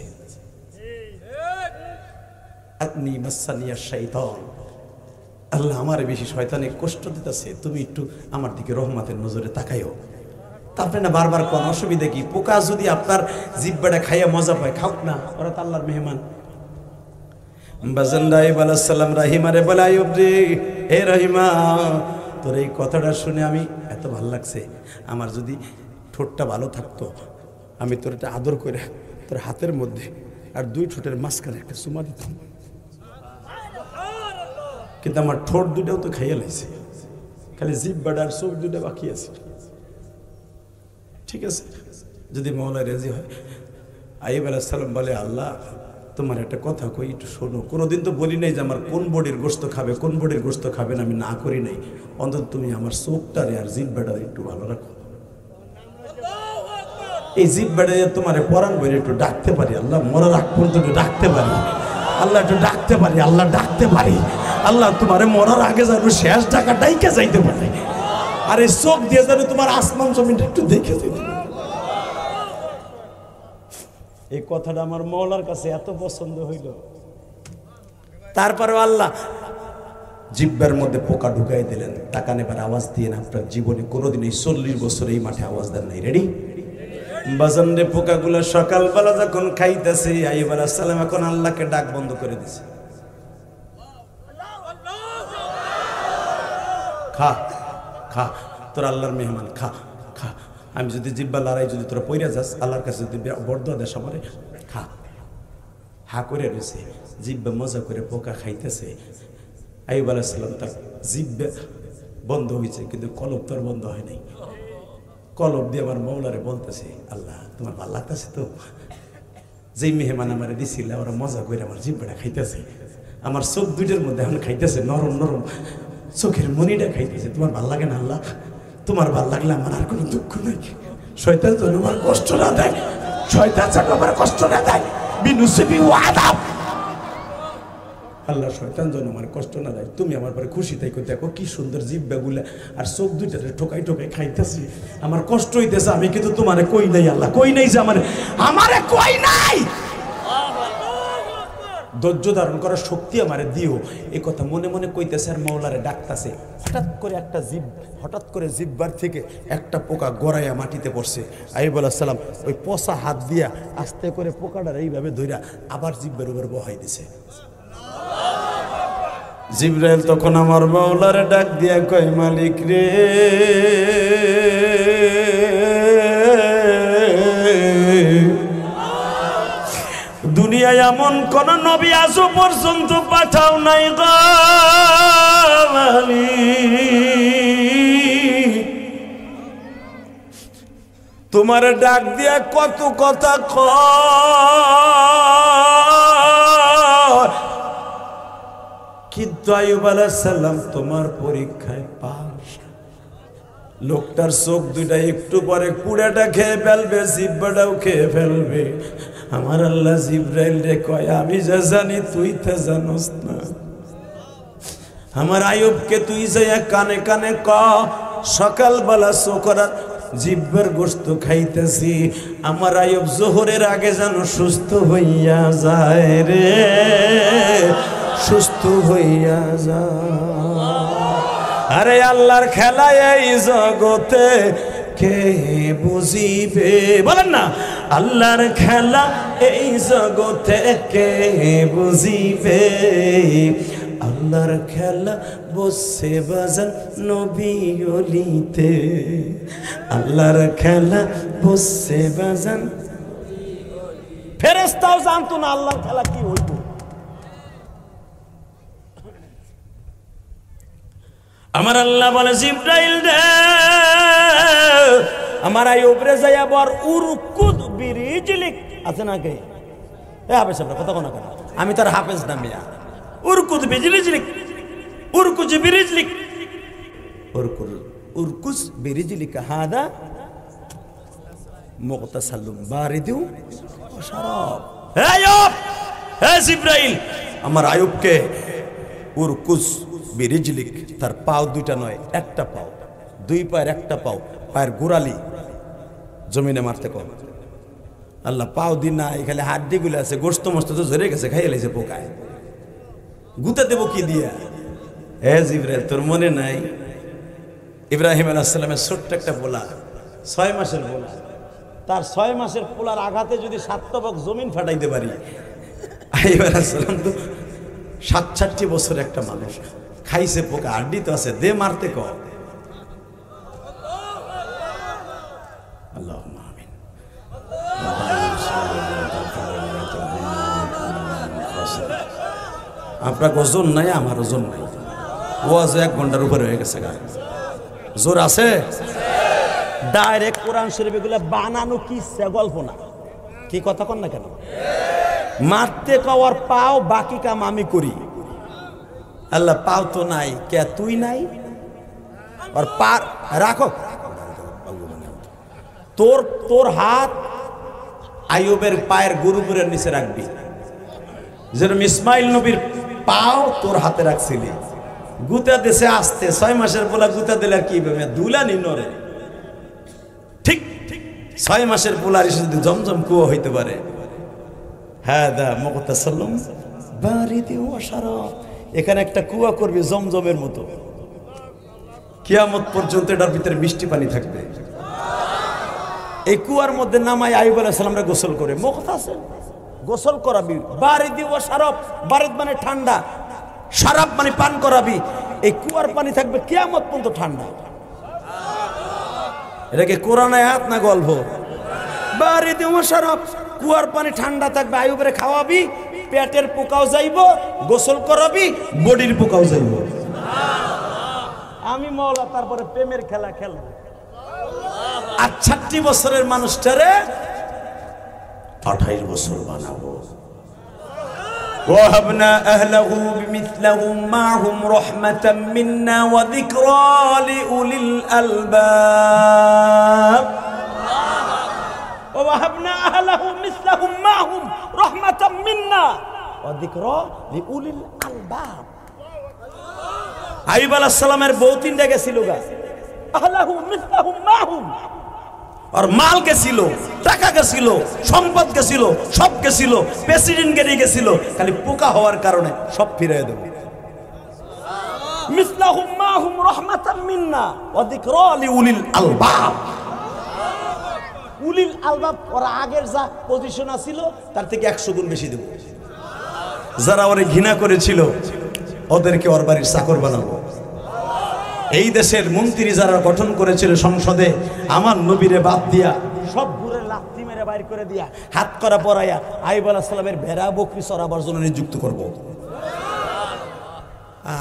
আপনি মাসানিয়া শয়তান, আল্লাহ আমারে বেশি শয়তানে কষ্ট দিতেছে, তুমি একটু আমার দিকে রহমতের নজরে তাকাইও। তা আপনি না বারবার কোন অসুবিধা কি? পোকা যদি আপনার জিব্বাটা খাইয়া মজা পায়, খাও না, ওরা তো আল্লাহর মেহমান। বাজান আইয়ুব আলাইহিস সালাম রাহিমারে বলে, আইয়ুব রে, হে রহিমা, তোর এই কথাটা শুনে আমি এত ভালো লাগছে, আমার যদি ঠোঁটটা ভালো থাকতো আমি তোর একটা আদর করে তোর হাতের মধ্যে আর 2 ঠোঁটের মাঝখানে একটা চুমা দিতাম। কিন্তু আমার ঠোঁট দুটাও তো খাইয়া লাইছে, খালি জিহ্বাটা আর চোখ দুটা বাকি আছে। ঠিক আছে, যদি মাওলা রাজি হয়। আইয়ুব আলাইহিস সালাম বলে, আল্লাহ তোমার একটা কথা কই, একটু শোনো। কোনোদিন তো বলি নাই যে আমার কোন বডির গোশত খাবে, কোন বডির গোশত খাবে না, আমি না করি নাই। অন্তত তুমি আমার চোখটারে আর জিহ্বাটারে একটু ভালো রাখো। এই জিহ্বাটারে তোমার পরাণ বইরে একটু ডাকতে পারি, আল্লাহ মরার আগ পর্যন্ত একটু ডাকতে পারি, আল্লাহ একটু ডাকতে পারি, আল্লাহ ডাকতে পারি, আল্লাহ তোমার মরার আগে যেন শেষ ডাকা ডাইকে যাইতে পারে। আর এই চোখ দিয়ে যেন তোমার আসমান জমিনটা একটু দেখে যেতে পারে। এই কথাটা আমার মওলার কাছে এত পছন্দ হইল। তারপরে আল্লাহ জিহ্বার মধ্যে পোকা ঢুকাই দিলেন। টাকা নেবার আওয়াজ দিয়ে না, আপনার জীবনে কোনোদিন এই 40 বছর এই মাঠে আওয়াজ দেন নাই। রেডি? বাজান রে, পোকাগুলো সকালবেলা যখন খাইতেছে, আইয়ুব আলাইহিস সালাম এখন আল্লাহকে ডাক বন্ধ করে দিছে। খা খা, তোর আল্লাহর মেহমান, খা খা। আমি যদি জিব্বা লড়াই যদি তোরা পইরা যাস, আল্লাহর কাছে যদি বর্দোয়া দেশ আমারে, খা। হা করে রয়েছে, জিব্বা মজা করে পোকা খাইতেছে। আইয়ুব আলাইহিস সালাম তার জিব্বা বন্ধ হয়েছে, কিন্তু কলব তোর বন্ধ হয় নাই। কলব দিয়ে আমার মওলারে বলতেছে, আল্লাহ তোমার ভালো লাগতেছে তো? যেই মেহমান আমারে দিছিল, ওরা মজা করে আমার জিব্বাটা খাইতেছে, আমার চোখ দুইটার মধ্যে এখন খাইতেছে, নরম নরম চোখের মনিটা খাইতেছে। তোমার ভাল লাগে না আল্লাহ? তোমার ভাল লাগলে আমার আর কোনো দুঃখ নাই। শয়তান যেন আমার কষ্ট না দেয়, শয়তান যেন আমার কষ্ট না দেয়। বিনুসিবি ওয়া আদাব, আল্লাহ শয়তান যেন আমার কষ্ট না দেয়। তুমি আমার পরে খুশি থাকো। দেখো কি সুন্দর জিহ্বাগুলা আর চোখ দুইটারে ঠোকাই ঠোকাই খাইতেছি, আমার কষ্ট হইতেছে। আমি কিন্তু তোমারে কই নাই, আল্লাহ কই নাই যে আমারে কই নাই। ধৈর্য ধারণ করার শক্তি আমারে দিও, এই কথা মনে মনে কইতেছে আর মওলারে ডাকতাছে। হঠাৎ করে জিব্বার থেকে একটা পোকা গড়াইয়া মাটিতে পড়ছে। আইয়ুব আলাইহিস সালাম ওই পচা হাত দিয়া আস্তে করে পোকাটার এইভাবে ধইরা আবার জিব্বার উপর বহাই দিছে। জিবরাইল তখন আমার মওলারে ডাক দিয়া কয়, মালিক রে, দুনিয়ায় এমন কোন নবী আজও পর্যন্ত পাঠাও নাই গো মালিক, তোমার ডাক দিয়া কত কথা কয়, কিন্তু আইয়ুব আলাইহিস সালাম তোমার পরীক্ষায় পাস। লোকটার চোখ দুইটা একটু পরে কুড়াটা খেয়ে ফেলবে, জিব্বাটাও খেয়ে ফেলবে। আমার আল্লাহ জিবরাইল রে কয়, আমি যা জানি তুই তা জানোস না। আমার আইয়ুবকে তুই যাইয়া কানে কানে ক, সকালবেলা চোখরা জিব্বার গোশত খাইতেছি, আমার আইয়ুব জোহরের আগে যেন সুস্থ হইয়া যায় রে, সুস্থ হইয়া যায়। আরে আল্লাহর খেলা এই জগতে কে বুঝিবে, বলেন না, আল্লাহর খেলা এই জগতে কে বুঝিবে, আল্লাহর খেলা বসে বাজান নবী ওলিতে, আল্লাহর খেলা বসে বাজান। ফেরেশতাও জানতো না আল্লাহর খেলা কি হইব। আমার আল্লাহ বলে, জিবরাইল রে, আমার আইয়ুব রে যাইয়া বর উরকুদ বিরিজলিক, আছে না কে? এ হাফেজ সাহেব কথা কোনা কেন? আমি তার হাফেজ না মিয়া। উরকুদ বিরিজলিক, উরকুজ বিরিজলিক, উরকুজ বিরিজলিক হাদা মুগতাসালুম বারিদু ওয়া শারাব। হে আইয়ুব, হে জিবরাইল, আমার আইয়ুবকে উরকুজ বিরিজলিক, তার পাও দুইটা নয়, একটা পাও, দুই পায়ের একটা পাও, পায়ের গোড়ালি জমিনে মারতে কম। আল্লাহ পাও দিন না, এখানে হাড্ডি গুলো আছে, গোস্ত মস্ত তো ঝরে গেছে, খাইয়ে লেছে পোকায়, গুতা দেবো কি দিয়া? হে জিবরাইল, তোর মনে নাই ইব্রাহিম আলাইহিস সালামের ছোট্ট একটা পোলা, 6 মাসের পোলা, তার 6 মাসের পোলার আঘাতে যদি 7 তবক জমিন ফাটাইতে পারি, আইয়ুব আলাইহিস সালাম তো 67 বছর একটা মানুষ, খাইছে পোকা, হাড্ডি তো আছে, দে মারতে কম। আল্লাহুম্মা আমিন। আপনার ওজন নাই, আমার ওজন নাই, ওয়াজ 1 ঘন্টার উপরে হয়ে গেছে, গায়ে জোর আছে। ডাইরেক্ট কোরআন শরীফ এগুলো বানানো কি গল্প না, কি কথা কন না কেন? মারতে কওয়ার পাও, বাকি কাম আমি করি। আল্লাহ পাও তো নাই, কে তুই নাই? আর পা রাখো, তোর হাত আইয়ুবের পায়ের গুরুপুরের নিচে রাখবি, যেরকম ইসমাইল নবীর পাও তোর হাতে রাখছিলি। গুতা দেশে আসতে 6 মাসের পোলা গুতা দিলে আর কি দুলানি নরে, ঠিক 6 মাসের পোলার যদি জমজম কুয়া হইতে পারে। হ্যাঁ দা মুগতাসাল্লুম বারিদি ওয়া শারাব, এখানে একটা কুয়া করবি জমজমের মতো, কিয়ামত পর্যন্ত এটার ভিতরে মিষ্টি পানি থাকবে। এই কুয়ার মধ্যে নামাই আইয়ুব আলাইহিস সালামরা গোসল করে, মুগতাসাল গোসল করাবি, বারিদি ওয়া শারাব, বারিদ মানে ঠান্ডা, শারাব মানে পান করাবি। এই কুয়ার পানি থাকবে কিয়ামত পর্যন্ত ঠান্ডা। এটা কি কোরআন আয়াত না গল্প? বারিদি ওয়া শারাব, কুয়ার পানি ঠান্ডা থাকবে, আইয়ুবরে খাওয়াবি, পেটের পোকাও যাইব, গোসল করাবি, বডির পোকাও যাইব। আমি মওলা তারপরে প্রেমের খেলা খেলব। 68 বছরের মানুষটারে 28 বছর বানাবো। وَهَبْنَا أَهْلَهُ بِمِثْلَهُمْ مَعَهُمْ رَحْمَةً مِنَّا وَذِكْرَى لِأُولِي الْأَلْبَابِ وَوَهَبْنَا أَهْلَهُ مِثْلَهُمْ مَعَهُمْ رَحْمَةً مِنَّا وَذِكْرَى لِأُولِي الْأَلْبَابِ। আইয়ুব আলাইহিস সালামের বউ 3টা গেছিল গা, আহলাহু মিসলাহুম মাহুম, আর মাল গেছিল, টাকা গেছিল, সম্পদ গেছিল, সব গেছিল, প্রেসিডেন্ট গেছিল, খালি পোকা হওয়ার কারণে সব ফিরিয়ে দেব। মিসলাহুম মাহুম রাহমাতাম মিন্না ওয়া যিকরা লিউলিল আলবাব। উলিল আলবাব ওরা আগের যা পজিশন ছিল তার থেকে 100 গুণ বেশি দেব। যারা ওরে ঘৃণা করেছিল ওদেরকে ওর বাড়ির চাকর বানাবো। এই দেশের মন্ত্রী যারা গঠন করেছিল সংসদে, আমার নবীরে বাদ দিয়া সব ঘুরে লাথি মেরে বাইর করে দিয়া হাত করা পরাইয়া আইয়ুব আলাইহিস সালামের ভেড়া বকরি চড়াবার জন্য নিযুক্ত করব।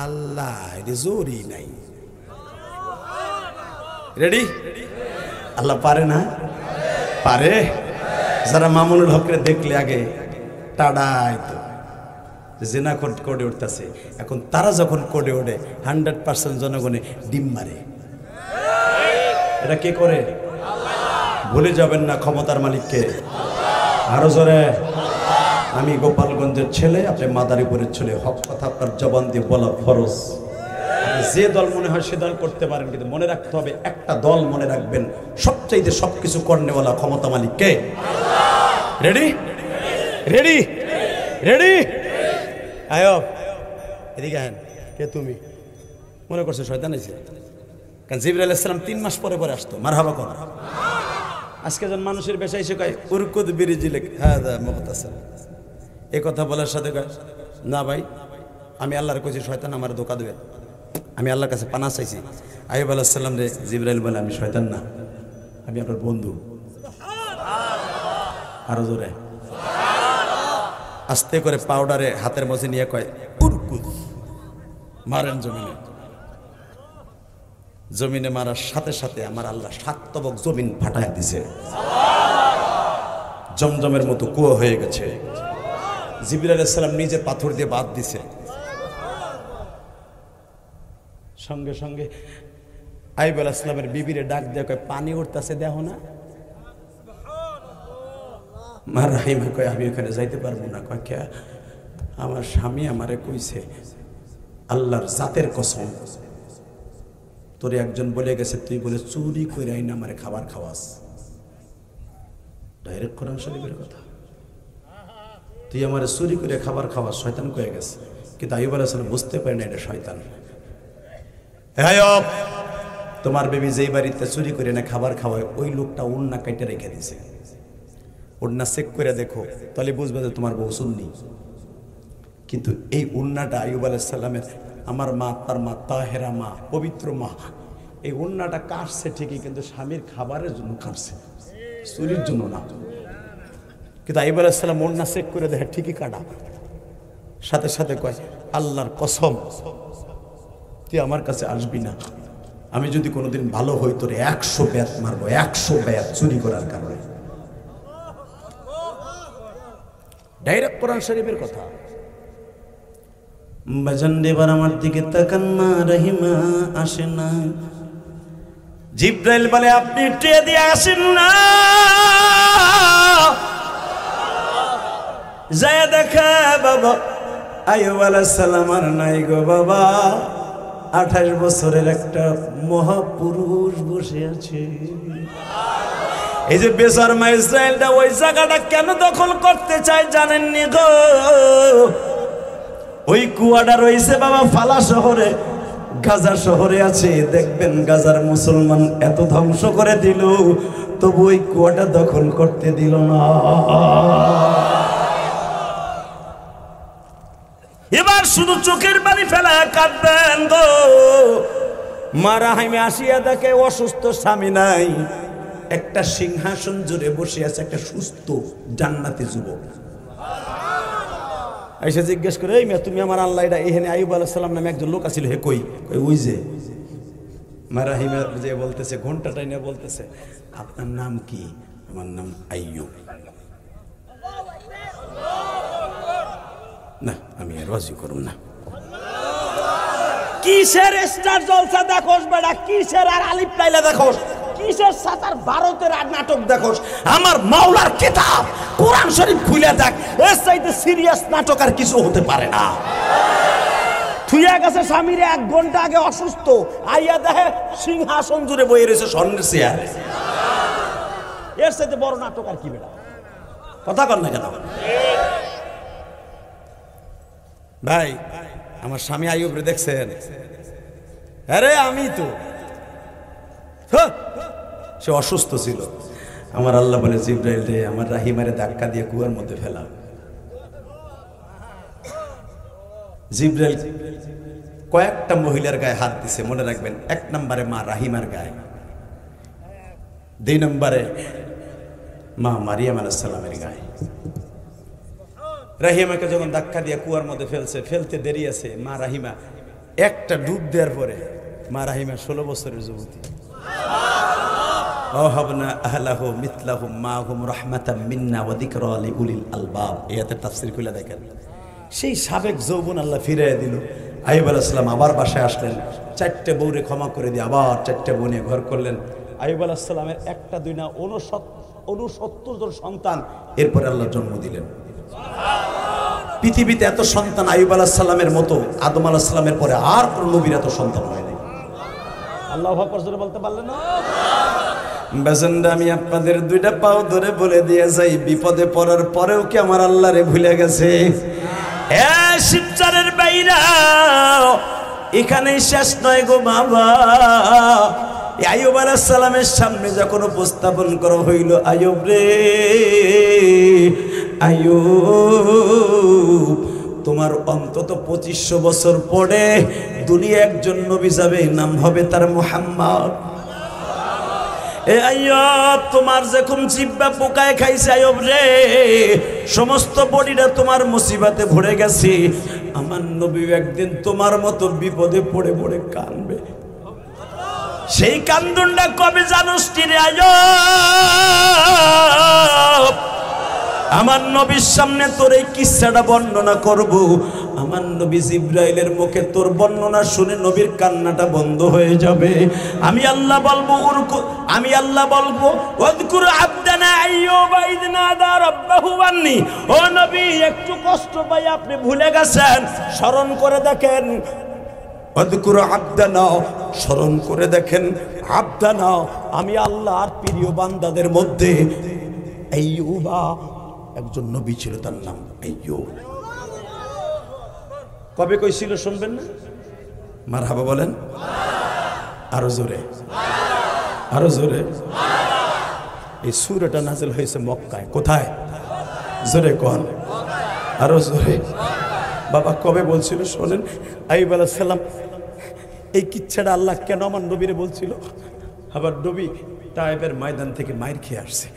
আল্লাহ জোরই নাই। রেডি? আল্লাহ পারে না? পারে। যারা মামুনুল হকরে দেখলে আগে টাডাই তো জেনা কোডে উঠতেছে, এখন তারা যখন কোডে ওঠে 100% জনগণে ডিম মারে। এটা কে করে? ভুলে যাবেন না ক্ষমতার মালিককে। আরো জোরে। আমি গোপালগঞ্জের ছেলে, আপনি মাদারীপুরের ছেলে, হক কথা আপনার জবান দিয়ে বলা ফরজ। যে দল মনে হয় সে দল করতে পারেন, কিন্তু মনে রাখতে হবে একটা দল মনে রাখবেন, সবচাইতে সবকিছু করনেওয়ালা ক্ষমতা মালিক কে? রেডি? রেডি? রেডি? আয়ো এদিকে আহেন। কে তুমি? মনে করছো শয়তান এসে? কারণ জিবরাইল আলাইহিস সালাম 3 মাস পরে পরে আসতো। মারহাবা কর। আজকে যখন মানুষের বেশা এসে কয় উরকুদ বিরিজিলে হাদা মুগতাসাল, এই কথা বলার সাথে কয় না ভাই, আমি আল্লাহর কইছি শয়তান আমার ধোঁকা দেবে, আমি আল্লাহর কাছে পানা চাইছি। আইয়ুব আলাইহিস সালাম রে জিবরাইল বলে আমি শয়তান না, আমি আপনার বন্ধু। আরো জোরে। আস্তে করে পাউডারে হাতের মধ্যে নিয়ে কয় উরকুদ, মারেন জমিনে। জমিনে মারার সাথে সাথে আমার আল্লাহ 7 তবক জমিন ফাটায় দিছে, জমজমের মতো কুয়ো হয়ে গেছে। জিবরাইল আলাইহিস সালাম নিজে পাথর দিয়ে বাঁধ দিছে। সঙ্গে সঙ্গে আইয়ুব আলাইহিস সালামের বিবিরে ডাক দিয়ে কয় পানি উঠতেছে দেখো না? মা রাহিমা কয় আমি ওখানে যাইতে পারবো না। কয় কে? আমার স্বামী আমারে কইছে আল্লাহর জাতের কসম, তোরে একজন বলে গেছে তুই বলে চুরি করে আইনা আমারে খাবার খাওয়াস। ডাইরেক্ট কোরআন শরীফের কথা। তুই আমারে চুরি করে খাবার খাওয়াস, শয়তান কয়ে গেছে। কিন্তু আইয়ুব আলাইহিস সালাম বুঝতে পারে না এটা শয়তান। আইয়ুব, তোমার বেবি যেই বাড়িতে চুরি করে না খাবার খাওয়ায় ওই লোকটা উন্না কাইটে রেখে দিছে। উন্না চেক করে দেখো, তাহলে বুঝবে যে তোমার বউ সুন্নি। কিন্তু এই উন্নাটা আইয়ুব আলাইহিস সালামের, আমার মা, তার মা তাহেরা মা, পবিত্র মা, এই উন্নাটা কাটছে ঠিকই, কিন্তু স্বামীর খাবারের জন্য কাটছে, চুরির জন্য না। কিন্তু আইয়ুব আলাইহিস সালাম উন্না চেক করে দেখে ঠিকই কাটা। সাথে সাথে কয় আল্লাহর কসম তুই আমার কাছে আসবি না, আমি যদি কোনোদিন ভালো হই তোরে 100 বেত মারবো, 100 বেত চুরি করার কারণে। ডাইরেক্ট কোরআন শরীফের কথা। বাজান দেবার আমার দিকে তাকান না, রহিমা আসে না। জিবরাইল বলে আপনি টেয়ে দিয়ে আসেন না, যায় দেখা বাবা আইয়ুব আলাইহিস সালাম আর নাই গো বাবা। 28 বছরের একটা মহাপুরুষ বসে আছে। এই যে বেশরমা ইসরায়েলটা ওই জায়গাটা কেন দখল করতে চায় জানেননি গো? ওই কুয়াটা রয়েছে বাবা ফালা শহরে, গাজা শহরে আছে। দেখবেন গাজার মুসলমান এত ধ্বংস করে দিল, তবু ওই কুয়াটা দখল করতে দিল না। এবার শুধু চোখের পানি ফেলা কাঁদবেন গো। মারা হাইমে আসিয়া দেখে অসুস্থ স্বামী নাই, একটা সিংহাসন জুড়ে বসে আছে একটা সুস্থ জান্নাতি যুবক। এসে জিজ্ঞেস করে, এই মেয়ে তুমি আমার আল্লাহ এটা এখানে আইয়ুব আলাইহিস সালাম নামে একজন লোক আছিল, হে কই? ওই যে মারাহিমা যে বলতেছে, ঘন্টাটাই না বলতেছে আপনার নাম কি? আমার নাম আইয়ুব। না আমি আর রাজি করব না। কিসের স্টার জলসা দেখোস বেটা, কিসের আর আলিফ লাইলা দেখোস, কিসের সাতার ভারতের আর নাটক দেখোস? আমার মাওলার কিতাব কোরআন শরীফ খুলে দেখ, এর চাইতে সিরিয়াস নাটক আর কিছু হতে পারে না। থুইয়া গেছে স্বামীর 1 ঘন্টা আগে অসুস্থ, আইয়া দেখে সিংহাসন জুড়ে বইয়ে রয়েছে স্বর্ণের চেয়ারে। এর সাথে বড় নাটক আর কি বেটা? কথা কর না কেন ভাই? আমার স্বামী আইয়ুবরে দেখছেন? আরে আমি তো সে অসুস্থ ছিল। আমার আল্লাহ বলে, জিব্রাইল রে আমার রাহিমারে ধাক্কা দিয়ে কুয়ার মধ্যে ফেলা। জিব্রাইল কয়েকটা মহিলার গায়ে হাত দিছে, মনে রাখবেন। 1 নম্বরে মা রাহিমার গায়ে, 2 নম্বরে মা মারিয়াম আলাইহিস সালামের গায়ে। রাহিমাকে যখন ধাক্কা দিয়ে কুয়ার মধ্যে ফেলতে দেরি আছে, মা রাহিমা একটা ডুব দেওয়ার পরে মা রাহিমা 16 বছরের যুবতী। ওয়াহাবনা আহলাহু মিথলাহুম মাহুম রাহমাতাম মিন্না ওয়া যিকরা লিউলিল আলবাব। এতে তাফসীর খুলে দেখেন, সেই সাবেক যৌবন আল্লাহ ফিরিয়ে দিল। আইয়ুব আলাইহিস সালাম আবার বাসায় আসলেন, 4টে বউরে ক্ষমা করে দিয়ে আবার 4টে বউ নিয়ে ঘর করলেন। আইয়ুব আলাইহিস সালামের 1টা 2 না 69 জন সন্তান এরপরে আল্লাহ জন্ম দিলেন। পৃথিবীতে এত সন্তান আইয়ুব আলাইহিস সালামের মতো আদম আলাইহিস সালামের পরে আর কোনো নবীর এত সন্তান হয় নাই। আল্লাহু আকবার জোরে বলতে পারলেন না? বেজেন্ডা আমি আপনাদের 2টা পাও ধরে বলে দিয়ে যাই, বিপদে পড়ার পরেও কি আমার আল্লাহরে ভুলে গেছে? শিবচারের বাইরা এখানেই শেষ নয় গো বাবা। আইয়ুব আলাইহিস সালামের সামনে যখন উপস্থাপন করা হইল, আইয়ুব রে আইয়ুব, তোমার অন্তত 2500 বছর পরে দুনিয়া একজন নবী যাবে, নাম হবে তার মুহাম্মদ। এ আইয়ুব, তোমার যখন জিহ্বা পোকায় খাইছে আইয়ুব রে, সমস্ত বডিটা তোমার মুসিবতে ভরে গেছে। আমার নবী একদিন তোমার মতো বিপদে পড়ে পড়ে কাঁদবে। সেই কান্দনটা কবে জানোস রে আইয়ুব? আমার নবীর সামনে তোর এই কিসসাটা বর্ণনা করব। আমার নবী জিব্রাইলের মুখে তোর বর্ণনা শুনে নবীর কান্নাটা বন্ধ হয়ে যাবে। আমি আল্লাহ বলবো ওয়াযকুর আবদানা আইয়ুব ইয নাদা রাব্বাহু আন্নী। ও নবী, একটু কষ্ট পাই আপনি ভুলে গেছেন, স্মরণ করে দেখেন। ওয়াযকুর আবদানা, স্মরণ করে দেখেন। আবদানা, আমি আল্লাহর প্রিয় বান্দাদের মধ্যে আইয়ুবা একজন নবী ছিল, তার নাম আইয়ুব। কবে কইছিল শুনবেন না? মারহাবা বলেন আরো জোরে, আরো জোরে। এই সূরাটা নাযিল হয়েছে মক্কায়। কোথায়? জোরে কোন, আরো জোরে। বাবা কবে বলছিল শোনেন। আইয়ুব আলাইহিস সালাম এই কিচ্ছাটা আল্লাহ কেন আমার নবীরে বলছিল? আবার নবী তায়েফের ময়দান থেকে মাইর খেয়ে আসছে।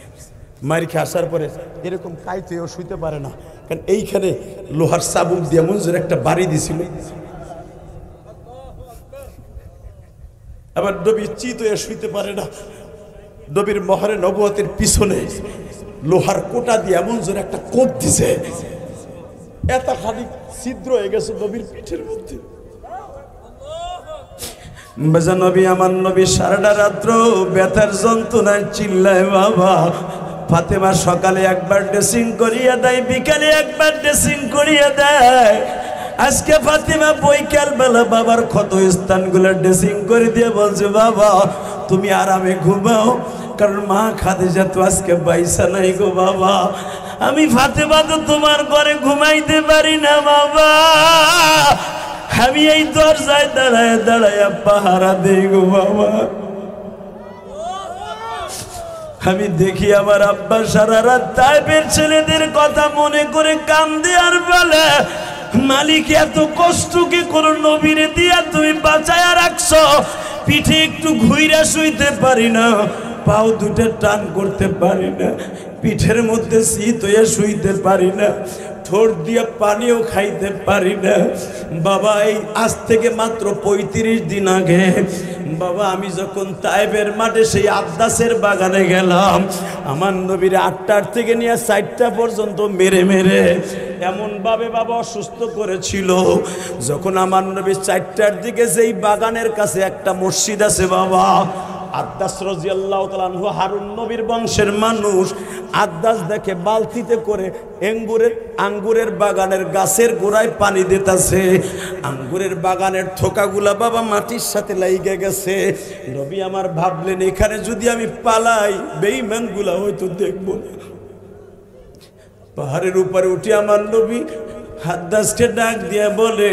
মাইর খেয়ে আসার পরে এরকম কাইতেও শুইতে পারে না, কারণ এইখানে লোহার চাবুক দিয়ে মঞ্জুর একটা বাড়ি দিছিল। আবার নবী চিত হয়ে শুইতে পারে না। নবীর মহরে নবুয়তের পিছনে লোহার কোটা দিয়ে মঞ্জুর একটা কোপ দিছে, এত খালি ছিদ্র হয়ে গেছে নবীর পিঠের মধ্যে। নবী, আমার নবী সারাটা রাত্র ব্যথার যন্ত্রণায় চিল্লায় বাবা। ফাতেমা সকালে একবার ড্রেসিং করিয়ে দেয়, বিকালে একবার ড্রেসিং করিয়ে দেয়। আজকে ফাতেমা বৈকাল বেলা বাবার ক্ষত স্থানগুলো ড্রেসিং করে দিয়ে বলছে, বাবা তুমি আরামে ঘুমাও, কারণ মা খাদিজা তো আজকে বাইসা নাই গো বাবা। আমি ফাতেমা তো তোমার ঘরে ঘুমাইতে পারি না বাবা, আমি এই দরজায় দাঁড়ায় দাঁড়ায় পাহারা দেই গো বাবা। আমি দেখি আমার আব্বা সারা রাত তায়েফের ছেলেদের কথা মনে করে কান্দে আর বলে, মালিক এত কষ্ট কি কোনো নবীরে দিয়া তুমি বাঁচায়া রাখছো? পিঠে একটু ঘুইরা শুইতে পারি না, পাও দুটো টান করতে পারি না, পিঠের মধ্যে শীত হয়ে শুইতে পারি না, ঠোঁট দিয়ে পানিও খাইতে পারি না বাবা। এই আজ থেকে মাত্র 35 দিন আগে বাবা আমি যখন তায়েফের মাঠে সেই আব্বাসের বাগানে গেলাম, আমার নবীর 8টার থেকে নিয়ে 4টা পর্যন্ত মেরে মেরে এমন ভাবে বাবা অসুস্থ করেছিল। যখন আমার নবী 4টার দিকে যেই বাগানের কাছে একটা মসজিদ আছে বাবা, আদ্দাস রাদিয়াল্লাহু তাআলা আনহু হারুন নবীর বংশের মানুষ। আদ্দাস দেখে বালতিতে করে আঙ্গুরের বাগানের গাছের গোড়ায় পানি দিতেছে। আঙ্গুরের বাগানের থোকাগুলা বাবা মাটির সাথে লাইগে গেছে। নবী আমার ভাবলেন এখানে যদি আমি পালাই বেঈমানগুলা হয়তো দেখবো না। পাহাড়ের উপরে উঠে আমার নবী আদ্দাসকে ডাক দিয়ে বলে,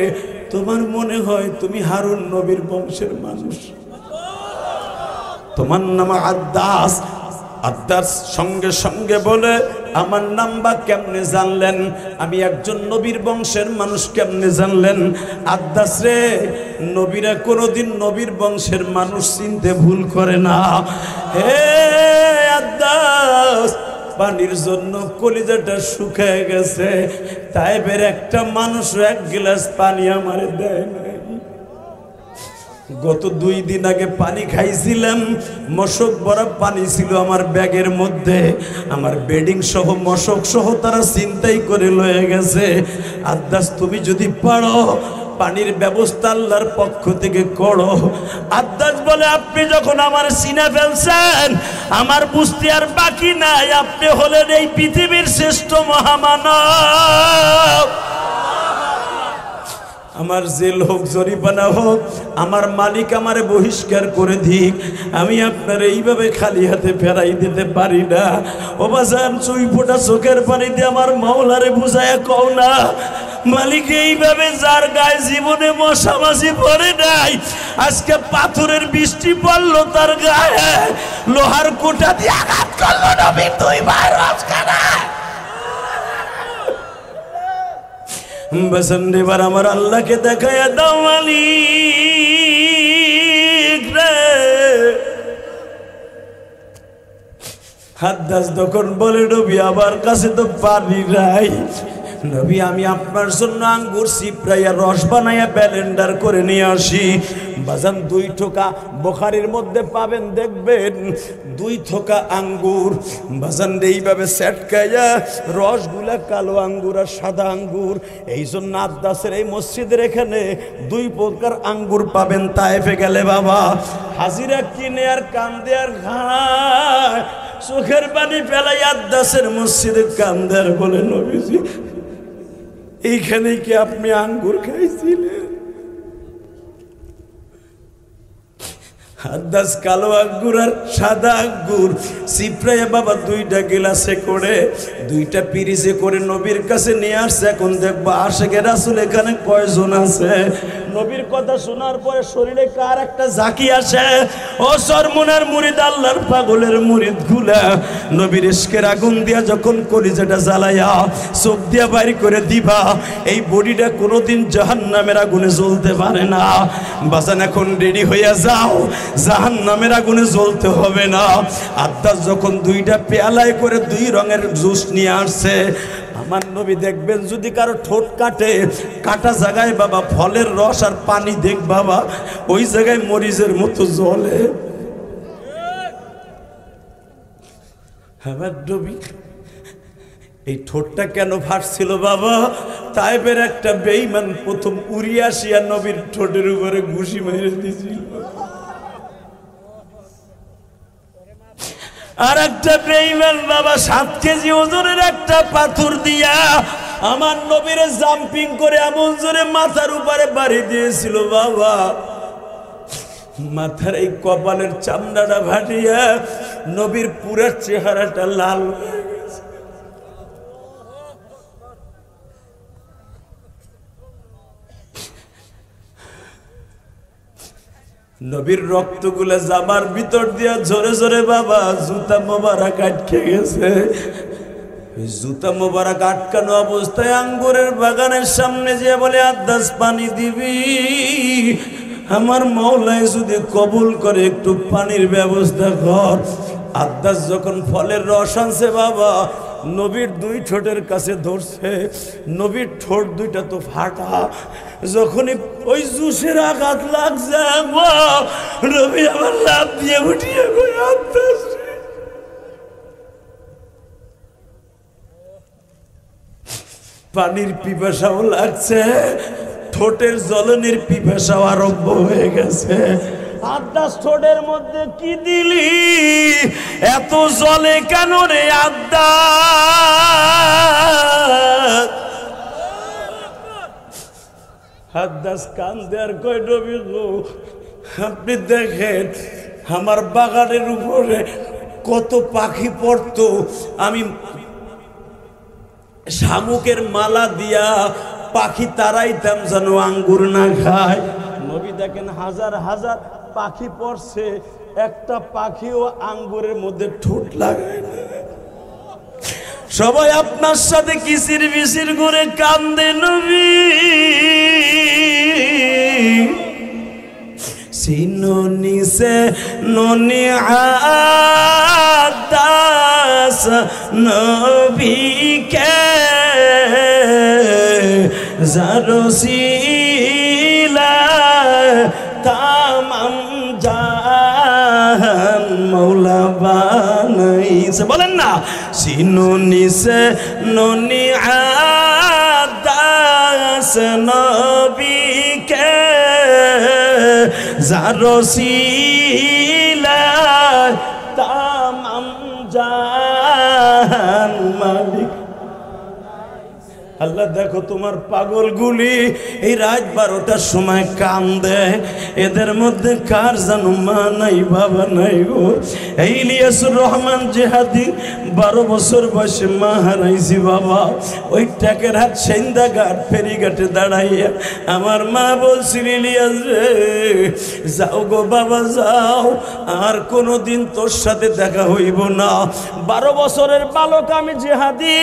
তোমার মনে হয় তুমি হারুন নবীর বংশের মানুষ? তোমার নাম আদ্দাস? আদ্দাস সঙ্গে সঙ্গে বলে, আমার নাম বা কেমনে জানলেন? আমি একজন নবীর বংশের মানুষ কেমনে জানলেন? আদ্দাস রে, নবীরা কোনোদিন নবীর বংশের মানুষ চিনতে ভুল করে না। হে আদ্দাস, পানির জন্য কলিজাটা শুকিয়ে গেছে, তাইবের একটা মানুষ এক গ্লাস পানি আমারে দেয় নাই। গত 2 দিন আগে পানি খাইছিলাম, মশক ভরা পানি ছিল আমার ব্যাগের মধ্যে, আমার বেডিং সহ মশক সহ তারা চিন্তাই করে লয়ে গেছে। আদ্দাস তুমি যদি পারো পানির ব্যবস্থা আল্লাহর পক্ষ থেকে করো। আদ্দাস বলে, আপনি যখন আমার চিনে ফেলছেন আমার বুঝতে আর বাকি নাই, আপনি হলেন এই পৃথিবীর শ্রেষ্ঠ মহামানব। আমার জেল হোক জরিমানা হোক, আমার মালিক আমারে বহিষ্কার করে দিক, আমি আপনার এইভাবে খালি হাতে ফেরাই দিতে পারি না। ও বাজান, 2 ফোঁটা চোখের পানি দিয়ে আমার মাওলারে বুঝায়া কও না, মালিক এইভাবে যার গায়ে জীবনে মশা মাছি পড়ে নাই, আজকে পাথরের বৃষ্টি পড়লো তার গায়ে, লোহার কোটা দিয়ে আঘাত করলো নবীর 2 বার রসখানা। বসন্তে বার আমার আল্লাহকে দেখায়া দাও মালিক রে। আদ্দাস তখন বলে, নবী আমার কাছে তো পানি নাই, নবী আমি আপনার জন্য আঙ্গুর চিপড়াইয়া রস বানাইয়া ব্যালেন্ডার করে নিয়ে আসি। বাজান 2 ঠোকা বুখারীর মধ্যে পাবেন, দেখবেন 2 থোকা আঙ্গুর বাজান এইভাবে সেটকাইয়া, রসগুলা কালো আঙ্গুর আর সাদা আঙ্গুর। এই জন্য আদ্দাসের এই মসজিদের এখানে 2 প্রকার আঙ্গুর পাবেন। তায়েফে গেলে বাবা হাজিরা কিনে আর কান্দে আর ঘাড়ায় চোখের পানি ফেলাই আদ্দাসের মসজিদে কান্দে আর বলে, নবীজি এইখানে কি আপনি আঙ্গুর খাইছিলেন? আদ্দাস কালো আঙ্গুর আর সাদা আঙ্গুর চিপড়াইয়া বাবা 2টা গিলাসে করে 2টা পিরিজে করে নবীর কাছে নিয়ে আসছে। এখন দেখবো আশেকে রাসূল এখানে কয়জন আছে। নবীর কথা শোনার পরে শরীরে কার একটা ঝাঁকি আসে। ও সরমুনার মুরিদ, আল্লাহর পাগলের মুরিদ গুলা, নবীর ইশকের আগুন দিয়া যখন কলিজাটা জ্বালাইয়া চোখ দিয়া বাইর করে দিবা, এই বডিটা কোনোদিন জাহান্নামের আগুনে জ্বলতে পারে না। বাজান এখন রেডি হইয়া যাও, জাহান্নামের আগুনে জ্বলতে হবে না। আদ্দাস যখন 2টা পেয়ালায় করে 2 রঙের জুস নিয়ে আসছে, আমার নবী দেখবেন যদি কারো ঠোঁট কাটে, কাটা জায়গায় বাবা ফলের রস আর পানি দেখ বাবা, ওই জায়গায় মরিচের মতো জ্বলে। আমার নবী এই ঠোঁটটা কেন ফাটছিল বাবা? তাইবের একটা বেঈমান প্রথম উড়িয়ে আসিয়া নবীর ঠোঁটের উপরে ঘুষি মেরে দিয়েছিল, আর একটা বেঈমান বাবা 7 কেজি ওজনের একটা পাথর দিয়া আমার নবীর জাম্পিং করে এমন জোরে মাথার উপরে বাড়ি দিয়েছিল বাবা, মাথার এই কপালের চামড়াটা ফাটিয়া নবীর পুরো চেহারাটা লাল হয়ে গেছে। নবীর রক্তগুলা জামার ভিতর দিয়া ঝরে ঝরে বাবা জুতা মোবারক আটকে গেছে। জুতা মোবারক আটকানো অবস্থায় আঙ্গুরের বাগানের সামনে যে বলে, আদ্দাস পানি দিবি? আমার মাওলায় যদি কবুল করে একটু পানির ব্যবস্থা কর। আদ্দাস যখন ফলের রস আনছে বাবা, নবীর 2 ঠোঁটের কাছে ধরছে, নবীর ঠোঁট 2টা তো ফাটা। যখনই ওই জুসের আঘাত লাগছে, নবী আমার লাফ দিয়ে উঠিয়ে আদ্দাস, পানির পিপাসাও লাগছে, ঠোঁটের জ্বলনের পিপাসাও আরম্ভ হয়ে গেছে। আদাস ঠোঁটের মধ্যে কি দিলি, এত জলে কেন রে আদাস? আদাস কান্দে আর কয় নবী গো, আপনি দেখেন আমার বাগানের উপরে কত পাখি পড়তো, আমি শামুকের মালা দিয়া পাখি তাড়াইতাম যেন আঙ্গুর না খায়। নবী দেখেন হাজার হাজার পাখি পড়ছে, একটা পাখিও আঙ্গুরের মধ্যে ঠোঁট লাগায় না। সবাই আপনার সাথে কিসির বিসির করে কান্দে নবী। সিনোনি সে ননি আদাস নবীকে জারসিলা তামাম জাহান মৌলা বানাইছে। বলেন না, সিনোনি সে ননি আদাস নবীকে জারসিলা তামাম জাহান মালিক। আল্লাহ দেখো তোমার পাগলগুলি এই রাত 12টার সময় কান্দে, এদের মধ্যে কার জানো মা নাই বাবা নাই গো। এই ইলিয়াসুর রহমান জিহাদি 12 বছর বয়সে মা হারাইছি বাবা। ওই ট্যাকের হাট সেন্দা ঘাট ফেরিঘাটে দাঁড়াইয়া আমার মা বলছিল, ইলিয়াস রে যাও গো বাবা যাও, আর কোনোদিন তোর সাথে দেখা হইব না। 12 বছরের বালক আমি জিহাদি,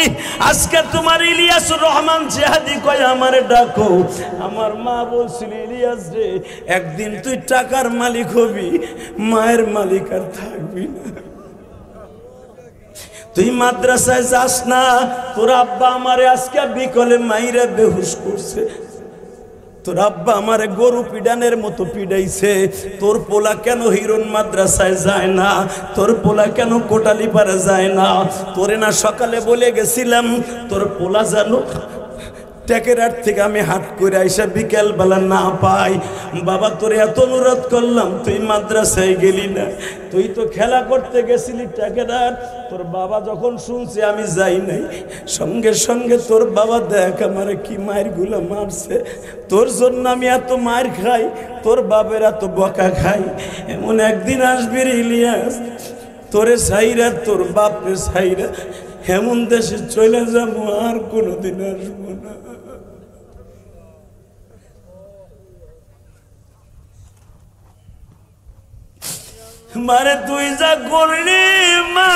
আজকে তোমার ইলিয়াসুর রহমান জিহাদি কয় আমারে ডাকো। আমার মা বলছিল, ইলিয়াস রে একদিন তুই টাকার মালিক হবি, মায়ের মালিক আর থাকবি না। তুই মাদ্রাসায় যাস না, তোর আব্বা আমারে আজকে বিকলে মাইরা বেহুশ করছে, তোর আব্বা আমারে গরু পিডানের মতো পিডাইছে। তোর পোলা কেন হিরণ মাদ্রাসায় যায় না, তোর পোলা কেন কোটালিপাড়া যায় না? তোরে না সকালে বলে গেছিলাম তোর পোলা জানো টেকেরার থেকে আমি হাট করে আইসা বিকেল বেলা না পাই। বাবা তোরে এত অনুরোধ করলাম তুই মাদ্রাসায় গেলি না, তুই তো খেলা করতে গেছিলি টেকেরার। তোর বাবা যখন শুনছে আমি যাই নাই, সঙ্গে সঙ্গে তোর বাবা দেখ আমারে কি মায়ের গুলো মারছে, তোর জন্য আমি এত মায়ের খাই, তোর বাপের এত বকা খাই। এমন একদিন আসবি রে ইলিয়াস, তোরে সাইরা তোর বাপরে সাইরা এমন দেশে চলে যাবো, আর কোনোদিন আসবো না। মারে তুই যা করলি মা,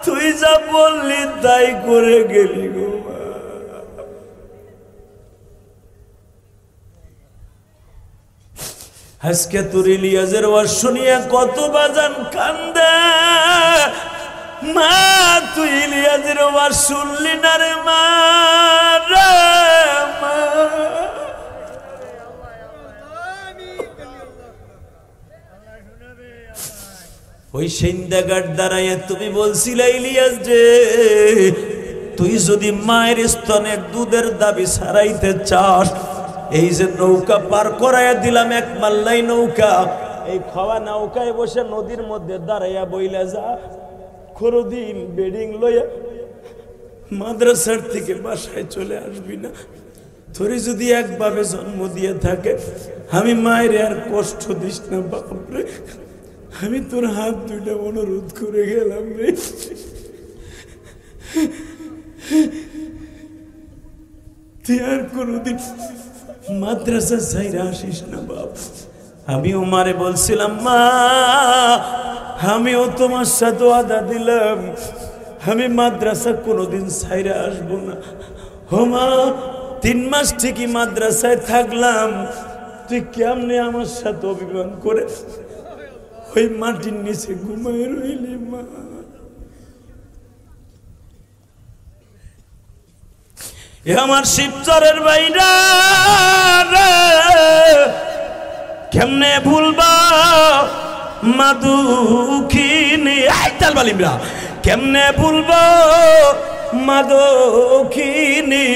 তুই যা বললি তাই করে গেলি গো মা। আজকে তোর ইলিয়াসের ওয়াজ শুনিয়া কত বাজান কান্দে। মা তুই ইলিয়াসের ওয়াজ শুনলি না রে মা রে মা। ওই সিন্দাঘাট দাঁড়াইয়া তুমি বলছিলে ইলিয়াস যে তুই যদি মায়ের স্তনের দুধের দাবি ছাড়াইতে চাস, এই যে নৌকা পার করাইয়া দিলাম, এক মাল্লাই নৌকা, এই খাওয়া নৌকায় বসে নদীর মধ্যে দাঁড়াইয়া বইলা যা, কোনদিন বেডিং লইয়া মাদ্রাসার থেকে বাসায় চলে আসবি না। তোরে যদি একভাবে জন্ম দিয়ে থাকে, আমি মায়ের আর কষ্ট দিস না বাপরে। আমি তোর হাত দুইটা অনুরোধ করে গেলাম রে, তুই আর কোনদিন মাদ্রাসা ছাইরা আসিস না বাপ। আমিও মারে বলছিলাম মা, আমিও তোমার সাথে ওয়াদা দিলাম আমি মাদ্রাসা কোনোদিন ছাইরা আসবো না। ও মা 3 মাস ঠিকই মাদ্রাসায় থাকলাম, তুই কেমনে আমার সাথে অভিমান করে ওই মাটির নিচে ঘুমায় রইলি মা। এ আমার শিবচরের বাইরা কেমনে ভুলবা মা দুঃখিনী, আইতাল বালিমরা কেমনে ভুলবা মা দুঃখিনী,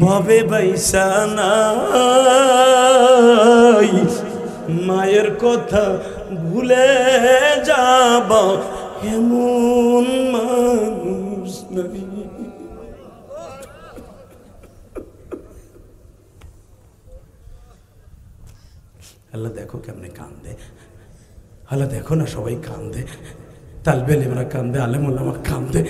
ভবে বাইসা নাই মায়ের কথা ভুলে যাব এমন মানুষ নবী। আল্লাহ দেখো কেমনে কান্দে, আল্লাহ দেখো না সবাই কান্দে, তালবে আলেমরা কান্দে, আলেম ওলামা কান্দে।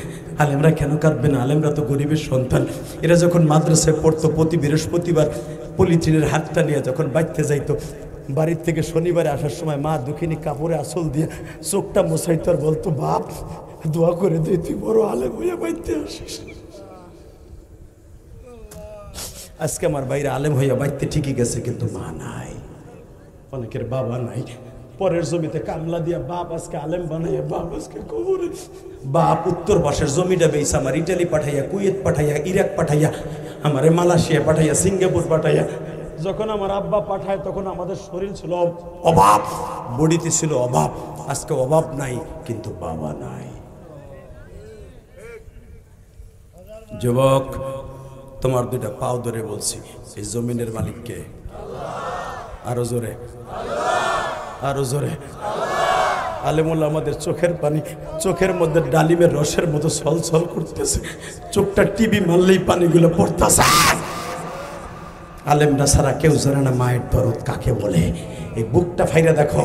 আলেমরা কেন কাঁদবে না? আলেমরা তো গরিবের সন্তান। এরা যখন মাদ্রাসায় পড়তো প্রতি বৃহস্পতিবার পলিথিনের হাতটা নিয়ে যখন বাইতে যাইতো, বাড়ির থেকে শনিবারে আসার সময় মা দুঃখিনী কাপড়ে আসল দিয়ে চোখটা মোছাইতো আর বলতো, বাপ দোয়া করে দিই তুই বড় আলেম হইয়া বাইতে আসিস। আজকে আমার বাইরে আলেম হইয়া বাইতে ঠিকই গেছে, কিন্তু মা নাই, অনেকের বাবা নাই। পরের জমিতে কামলা দিয়া বাপ আজকে আলেম বানাইয়া বাপ আজকে কবরে। বাপ উত্তর পাশের জমিটা বেইছে আমার ইটালি পাঠাইয়া, কুয়েত পাঠাইয়া, ইরাক পাঠাইয়া, আমারে মালয়েশিয়া পাঠাইয়া, সিঙ্গাপুর পাঠাইয়া। যখন আমার আব্বা পাঠায় তখন আমাদের শরীর ছিল অভাব, বডিতে ছিল অভাব। আজকে অভাব নাই, কিন্তু বাবা নাই। যুবক, তোমার দুইটা পাও ধরে বলছি, এই জমিনের মালিককে? আরো জোরে, আরো জোরে। আলেমুল্লাহ আমাদের চোখের পানি, চোখের মধ্যে ডালিমের রসের মতো ছলছল করতেছে। চোখটা টিভি মারলেই পানিগুলো পড়তেছে। আলেমরা ছাড়া কেউ জানে না মায়ের দরদ কাকে বলে। এই বুকটা ফাইরা দেখো,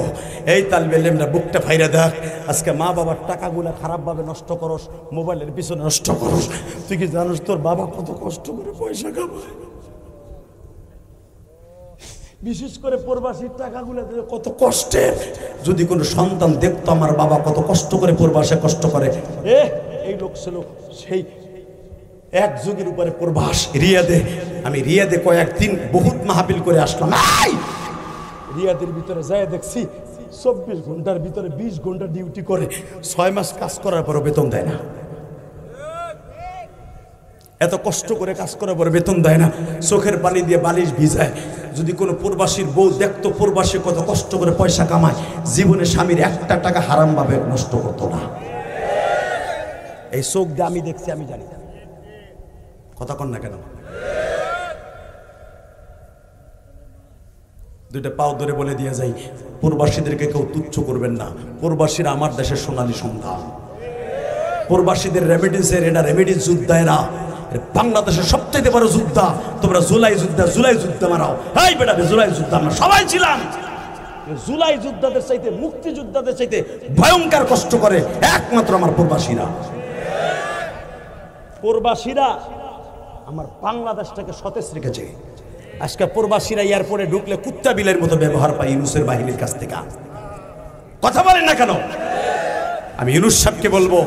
এই তালবে আলেমরা বুকটা ফাইরা দেখ। আজকে মা বাবার টাকাগুলা খারাপভাবে নষ্ট করস, মোবাইলের পিছনে নষ্ট করস। তুই কি জানোস তোর বাবা কত কষ্ট করে পয়সা কামায়? বিশেষ করে প্রবাসীর টাকাগুলো কত কষ্টের। যদি কোনো সন্তান দেখতো আমার বাবা কত কষ্ট করে প্রবাসে কষ্ট করে। এই লোক ছিল সেই এক যুগের উপরে প্রবাস রিয়াদে। আমি রিয়াদে কয়েকদিন বহুত মাহফিল করে আসলাম। রিয়াদের ভিতরে যায় দেখছি 24 ঘন্টার ভিতরে 20 ঘন্টা ডিউটি করে, 6 মাস কাজ করার পরও বেতন দেয় না। এত কষ্ট করে কাজ করার পর বেতন দেয় না, চোখের পানি দিয়ে বালিশ ভিজায়। যদি কোনো প্রবাসীর বউ দেখতো প্রবাসী কত কষ্ট করে পয়সা কামায়, জীবনে স্বামীর একটা টাকা হারামভাবে নষ্ট করতো না। এই চোখ দিয়ে আমি দেখছি, আমি জানি। কথা কন না কেন? দুইটা পাও ধরে বলে দিয়ে যাই, প্রবাসীদেরকে কেউ তুচ্ছ করবেন না। প্রবাসীরা আমার দেশের সোনালী সন্তান। প্রবাসীদের রেমিডেন্সের এটা রেমিডেন্স যোদ্ধা, এরা বাংলাদেশের সবচেয়ে বড় যোদ্ধা। তোমরা জুলাই যুদ্ধা মারাও। এই বেটা, জুলাই যুদ্ধ আমরা সবাই ছিলাম। জুলাই যোদ্ধাদের চাইতে, মুক্তিযোদ্ধাদের চাইতে ভয়ঙ্কর কষ্ট করে একমাত্র আমার প্রবাসীরা। প্রবাসীরা আমার বাংলাদেশটাকে সতেজ রেখেছে। আজকে প্রবাসীরা এয়ারপোর্টে ঢুকলে কুত্তা বিলের মতো ব্যবহার পাই ইউনুসের বাহিনীর কাছ থেকে। কথা বলেন না কেন? আমি ইউনুস সাহেবকে বলবো,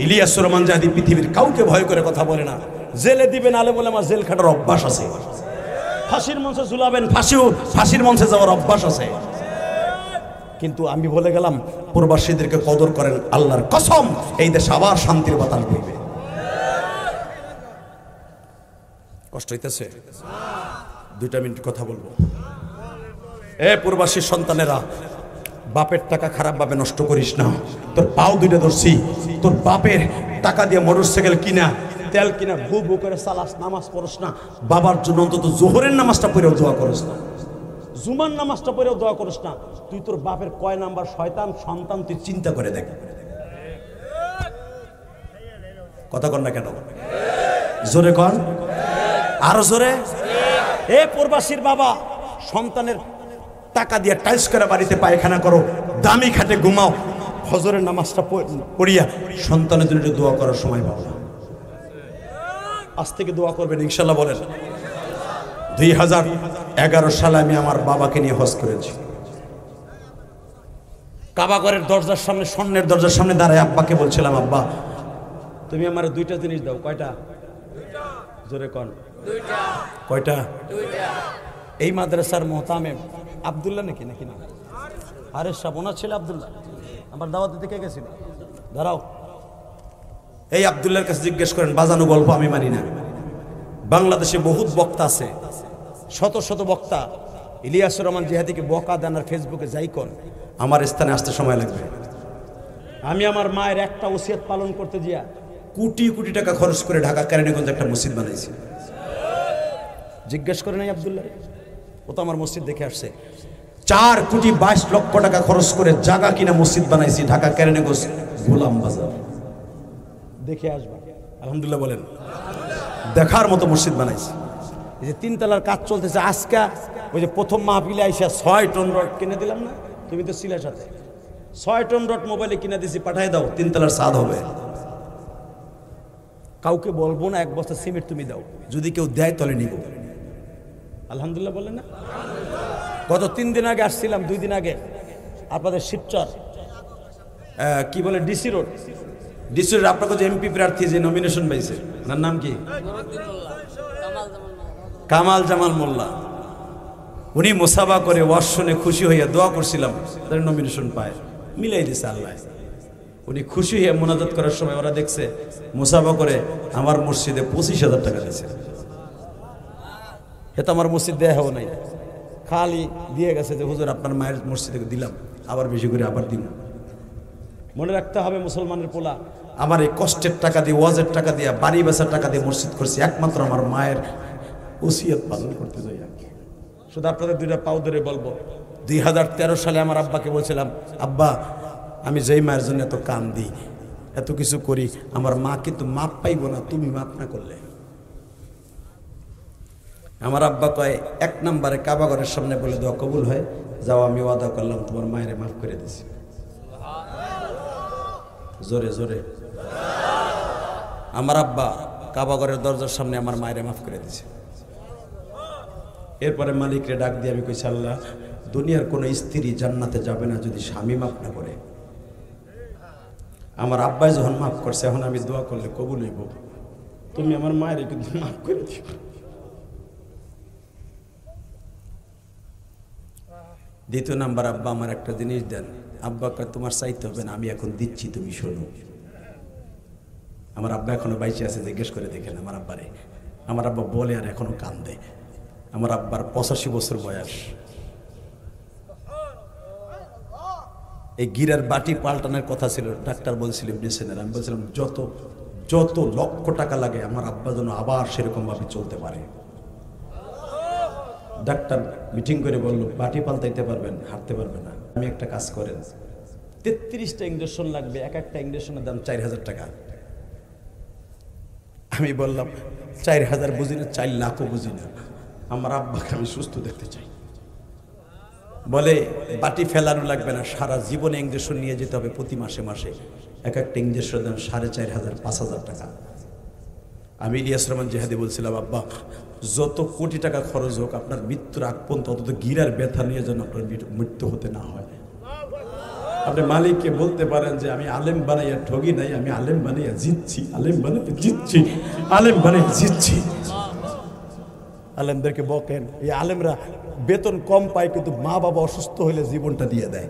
ইলিয়াস রহমান জাহাদি পৃথিবীর কাউকে ভয় করে কথা বলে না। জেলে দিবেন আলে বলে আমার জেল খাটার অভ্যাস আছে। ফাঁসির মঞ্চে ঝুলাবেন, ফাঁসির মঞ্চে যাওয়ার অভ্যাস আছে। কিন্তু আমি বলে গেলাম, প্রবাসীদেরকে কদর করেন, আল্লাহর কসম এই দেশে আবার শান্তির বাতাস বইবে। কষ্ট হইতেছে? 2 মিনিট কথা বলবো। প্রবাসী সন্তানেরা, বাপের টাকা খারাপভাবে নষ্ট করিস না। তোর পাও দুইটা ধরছি, তোর বাপের টাকা দিয়ে মোটরসাইকেল কিনা, তেল কিনা, ভু ভু করে চালাস, নামাজ পড়স না। বাবার জন্য অন্তত জোহরের নামাজটা পড়েও দোয়া করিস না, জুমার নামাজটা পড়েও দোয়া করিস না। তুই তোর বাপের কয় নাম্বার শয়তান সন্তান তুই চিন্তা করে দেখ। কথা কন না কেন? জোরে কন, আরো জোরে। প্রবাসীর বাবা, সন্তানের টাকা দিয়ে টাইলস করে বাড়িতে পায়খানা করো, দামি খাটে ঘুমাও, ফজরের নামাজটা পড়িয়া সন্তানের জন্য দোয়া করার সময় পাবো না। আজ থেকে দোয়া করবেন ইনশাল্লাহ। বলেন 2011 সালে আমি আমার বাবাকে নিয়ে হজ করেছি। কাবাঘরের দরজার সামনে, স্বর্ণের দরজার সামনে দাঁড়ায় আব্বাকে বলছিলাম, আব্বা তুমি আমার 2টা জিনিস দাও। কয়টা? জোরে কন। কয়টা? এই মাদ্রাসার মোহতামেম আব্দুল্লাহ নাকি না? আরে সাবনা ছিল আব্দুল্লাহ, আমার দাওয়াত দিতে কে গেছিল? দাঁড়াও, এই আব্দুল্লাহর কাছে জিজ্ঞেস করেন, বাজানো গল্প আমি মানি না। বাংলাদেশে বহুত বক্তা আছে, শত শত বক্তা। ইলিয়াস রহমান জিহাদিকে বকা দেন আর ফেসবুকে যাই কর, আমার স্থানে আসতে সময় লাগবে। আমি আমার মায়ের একটা ওসিয়ত পালন করতে গিয়া কোটি কোটি টাকা খরচ করে ঢাকা কেরানীগঞ্জে একটা মসজিদ বানাইছি। জিজ্ঞেস করে নাই আব্দুল্লাহ, ও তো আমার মসজিদ দেখে আসছে। 4,22,00,000 টাকা খরচ করে জায়গা কিনা মসজিদ বানাইছি ঢাকা কেরানীগঞ্জ গোলাম বাজার। দেখে আসবা, আলহামদুলিল্লাহ বলেন। দেখার মতো মসজিদ বানাইছি। এই যে 3 তলার কাজ চলতেছে, আজকে ওই যে প্রথম মাহফিলে আইসা 6 টন রড কিনে দিলাম না, তুমি তো ছিলা সাথে। 6 টন রড মোবাইলে কিনে দিছি, পাঠাই দাও, 3 তলার ছাদ হবে। কাউকে বলবো না, 1 বস্তা সিমেন্ট তুমি দাও, যদি কেউ দেয় তাহলে নিব। আলহামদুলিল্লাহ বলেন না। গত 3 দিন আগে আসছিলাম, 2 দিন আগে আপনাদের শিবচর কি বলে ডিসি রোড, ডিসি রোড আপনাকে যে এমপি প্রার্থী যে নমিনেশন পাইছে, ওনার নাম কি? কামাল জামাল মোল্লা। উনি মুসাফা করে ওয়াজ শুনে খুশি হইয়া দোয়া করছিলাম তার নমিনেশন পায়, মিলাই দিছে আল্লাহ। উনি খুশি হয়ে মোনাজাত করার সময় ওরা দেখছে মুসাফা করে আমার মসজিদে 25,000 টাকা দিয়েছে। এটা আমার মসজিদ দেয়া হও নাই, খালি দিয়ে গেছে যে হুজুর আপনার মায়ের মসজিদে দিলাম, আবার বেশি করে আবার দিন। মনে রাখতে হবে মুসলমানের পোলা, আমার এই কষ্টের টাকা দিয়ে, ওয়াজের টাকা দিয়ে, বাড়ি বেচার টাকা দিয়ে মসজিদ করছি একমাত্র আমার মায়ের ওসিয়ত পালন করতে যাই। শুধু আপনাদের 2টা পাও ধরে বলবো, 2013 সালে আমার আব্বাকে বলছিলাম, আব্বা আমি যেই মায়ের জন্য এত কাম দিই, এত কিছু করি, আমার মা কিন্তু মাপ পাইব না তুমি মাপ না করলে। আমার আব্বা কয় 1 নম্বরে কাবাঘরের সামনে বলে দোয়া কবুল হয়, যাও আমি ওয়াদা করলাম তোমার মায়ের মাফ করে দিছি। জোরে জোরে। আমার আব্বা কাবাঘরের দরজার সামনে আমার মায়ের মাফ করে দিছে। এরপরে মালিকরে ডাক দিয়ে আমি কইছি, আল্লাহ দুনিয়ার কোনো স্ত্রী জান্নাতে যাবে না যদি স্বামী মাফ না করে। আমার আব্বাই যখন মাফ করছে, এখন আমি দোয়া করলে কবুল হইব, তুমি আমার মায়ের কিন্তু মাফ করে দিও। 2 নাম্বার, আব্বা আমার একটা জিনিস দেন। আব্বা কয় তোমার চাইতে হবে না, আমি এখন দিচ্ছি, তুমি শোনো। আমার আব্বা এখনো বাইচে আছে, জিজ্ঞেস করে দেখেন আমার আব্বারে। আমার আব্বা বলে আর এখনো কান্দে। আমার আব্বার 85 বছর বয়স। এই গিরার বাটি পাল্টানোর কথা ছিল, ডাক্তার বলছিল ইবনে আমি বলছিলাম যত লক্ষ টাকা লাগে আমার আব্বা যেন আবার সেরকম ভাবে চলতে পারে। ডাক্তার মিটিং করে বললো বাটি পাল্টাইতে পারবেন, হাঁটতে পারবে না। আমি একটা কাজ করেন, 33টা ইঞ্জেকশন লাগবে, একটা ইঞ্জেকশনের দাম 4,000 টাকা। আমি বললাম 4,000 বুঝি না, 4 লাখও বুঝি না, আমার আব্বাকে আমি সুস্থ দেখতে চাই। বলে বাটি ফেলানো লাগবে না, সারা জীবনে ইঞ্জেকশন নিয়ে যেতে হবে প্রতি মাসে মাসে। একটা ইঞ্জেকশনের দাম 4,500 5,000 টাকা। আমি ইলিয়াস রহমান জিহাদি বলছিলাম, আব্বা যত কোটি টাকা খরচ হোক, আপনার মৃত্যুর আগ পর্যন্ত অন্তত গিরার ব্যথা নিয়ে যেন আপনার মৃত্যু হতে না হয়। আপনি মালিককে বলতে পারেন যে আমি আলেম বানাইয়া ঠগি নাই, আমি আলেম বানাইয়া জিতছি, আলেম বানাইয়া জিতছি, আলেম বানাইয়া জিতছি। আলেমদেরকে বকেন, এই আলেমরা বেতন কম পায় কিন্তু মা বাবা অসুস্থ হইলে জীবনটা দিয়ে দেয়।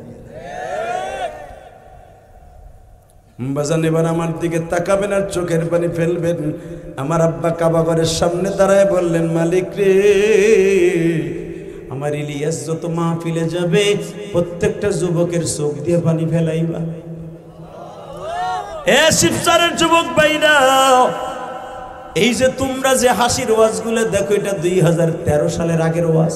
বাজান এবার আমার দিকে তাকাবেন আর চোখের পানি ফেলবেন। আমার আব্বা কাবাঘরের সামনে দাঁড়ায় বললেন, মালিক রে, আমার ইলিয়াস যত মাহফিলে যাবে প্রত্যেকটা যুবকের চোখ দিয়ে পানি ফেলাইবা। এ শিবচরের যুবক ভাইরা, এই যে তোমরা যে হাসির ওয়াজগুলো দেখো, এটা 2013 সালের আগের ওয়াজ।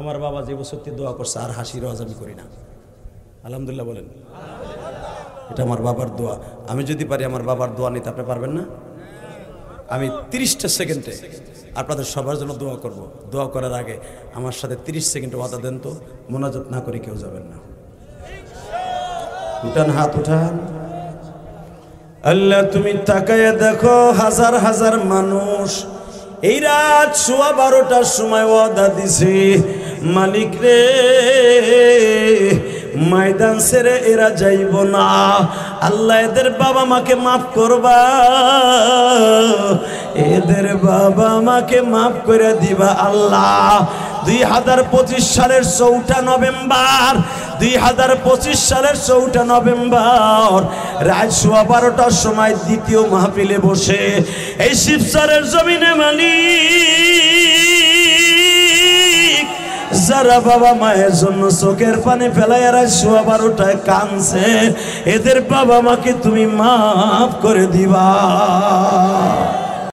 আমার বাবা যে বছরটি দোয়া করছে, আর হাসির ওয়াজ আমি করি না। আলহামদুলিল্লাহ বলেন। এটা আমার বাবার দোয়া। আমি যদি পারি আমার বাবার দোয়া নিতে, আপনি পারবেন না? আমি 30টা সেকেন্ডে আপনাদের সবার জন্য দোয়া করব। দোয়া করার আগে আমার সাথে 30 সেকেন্ড ওয়াদা দেন তো, মোনাজাত না করে কেউ যাবেন না। উঠান, হাত উঠান। আল্লাহ তুমি তাকায় দেখো, হাজার হাজার মানুষ এই রাত 12:15টার সময় ওয়াদা দিছে, মালিক রে ময়দান ছেড়ে এরা যাইব না। আল্লাহ এদের বাবা মাকে মাফ করবা, এদের বাবা মাকে মাফ করে দিবা আল্লাহ। 2025 সালের 4 নভেম্বর, 2025 সালের 4 নভেম্বর রাত 12:15টার সময় দ্বিতীয় মাহফিলে বসে এই শিবচরের জমিনে মালিক যারা বাবা মায়ের জন্য চোখের পানি ফেলায় রাত 12:15টায় কাঁদছে, এদের বাবা মাকে তুমি মাফ করে দিবা।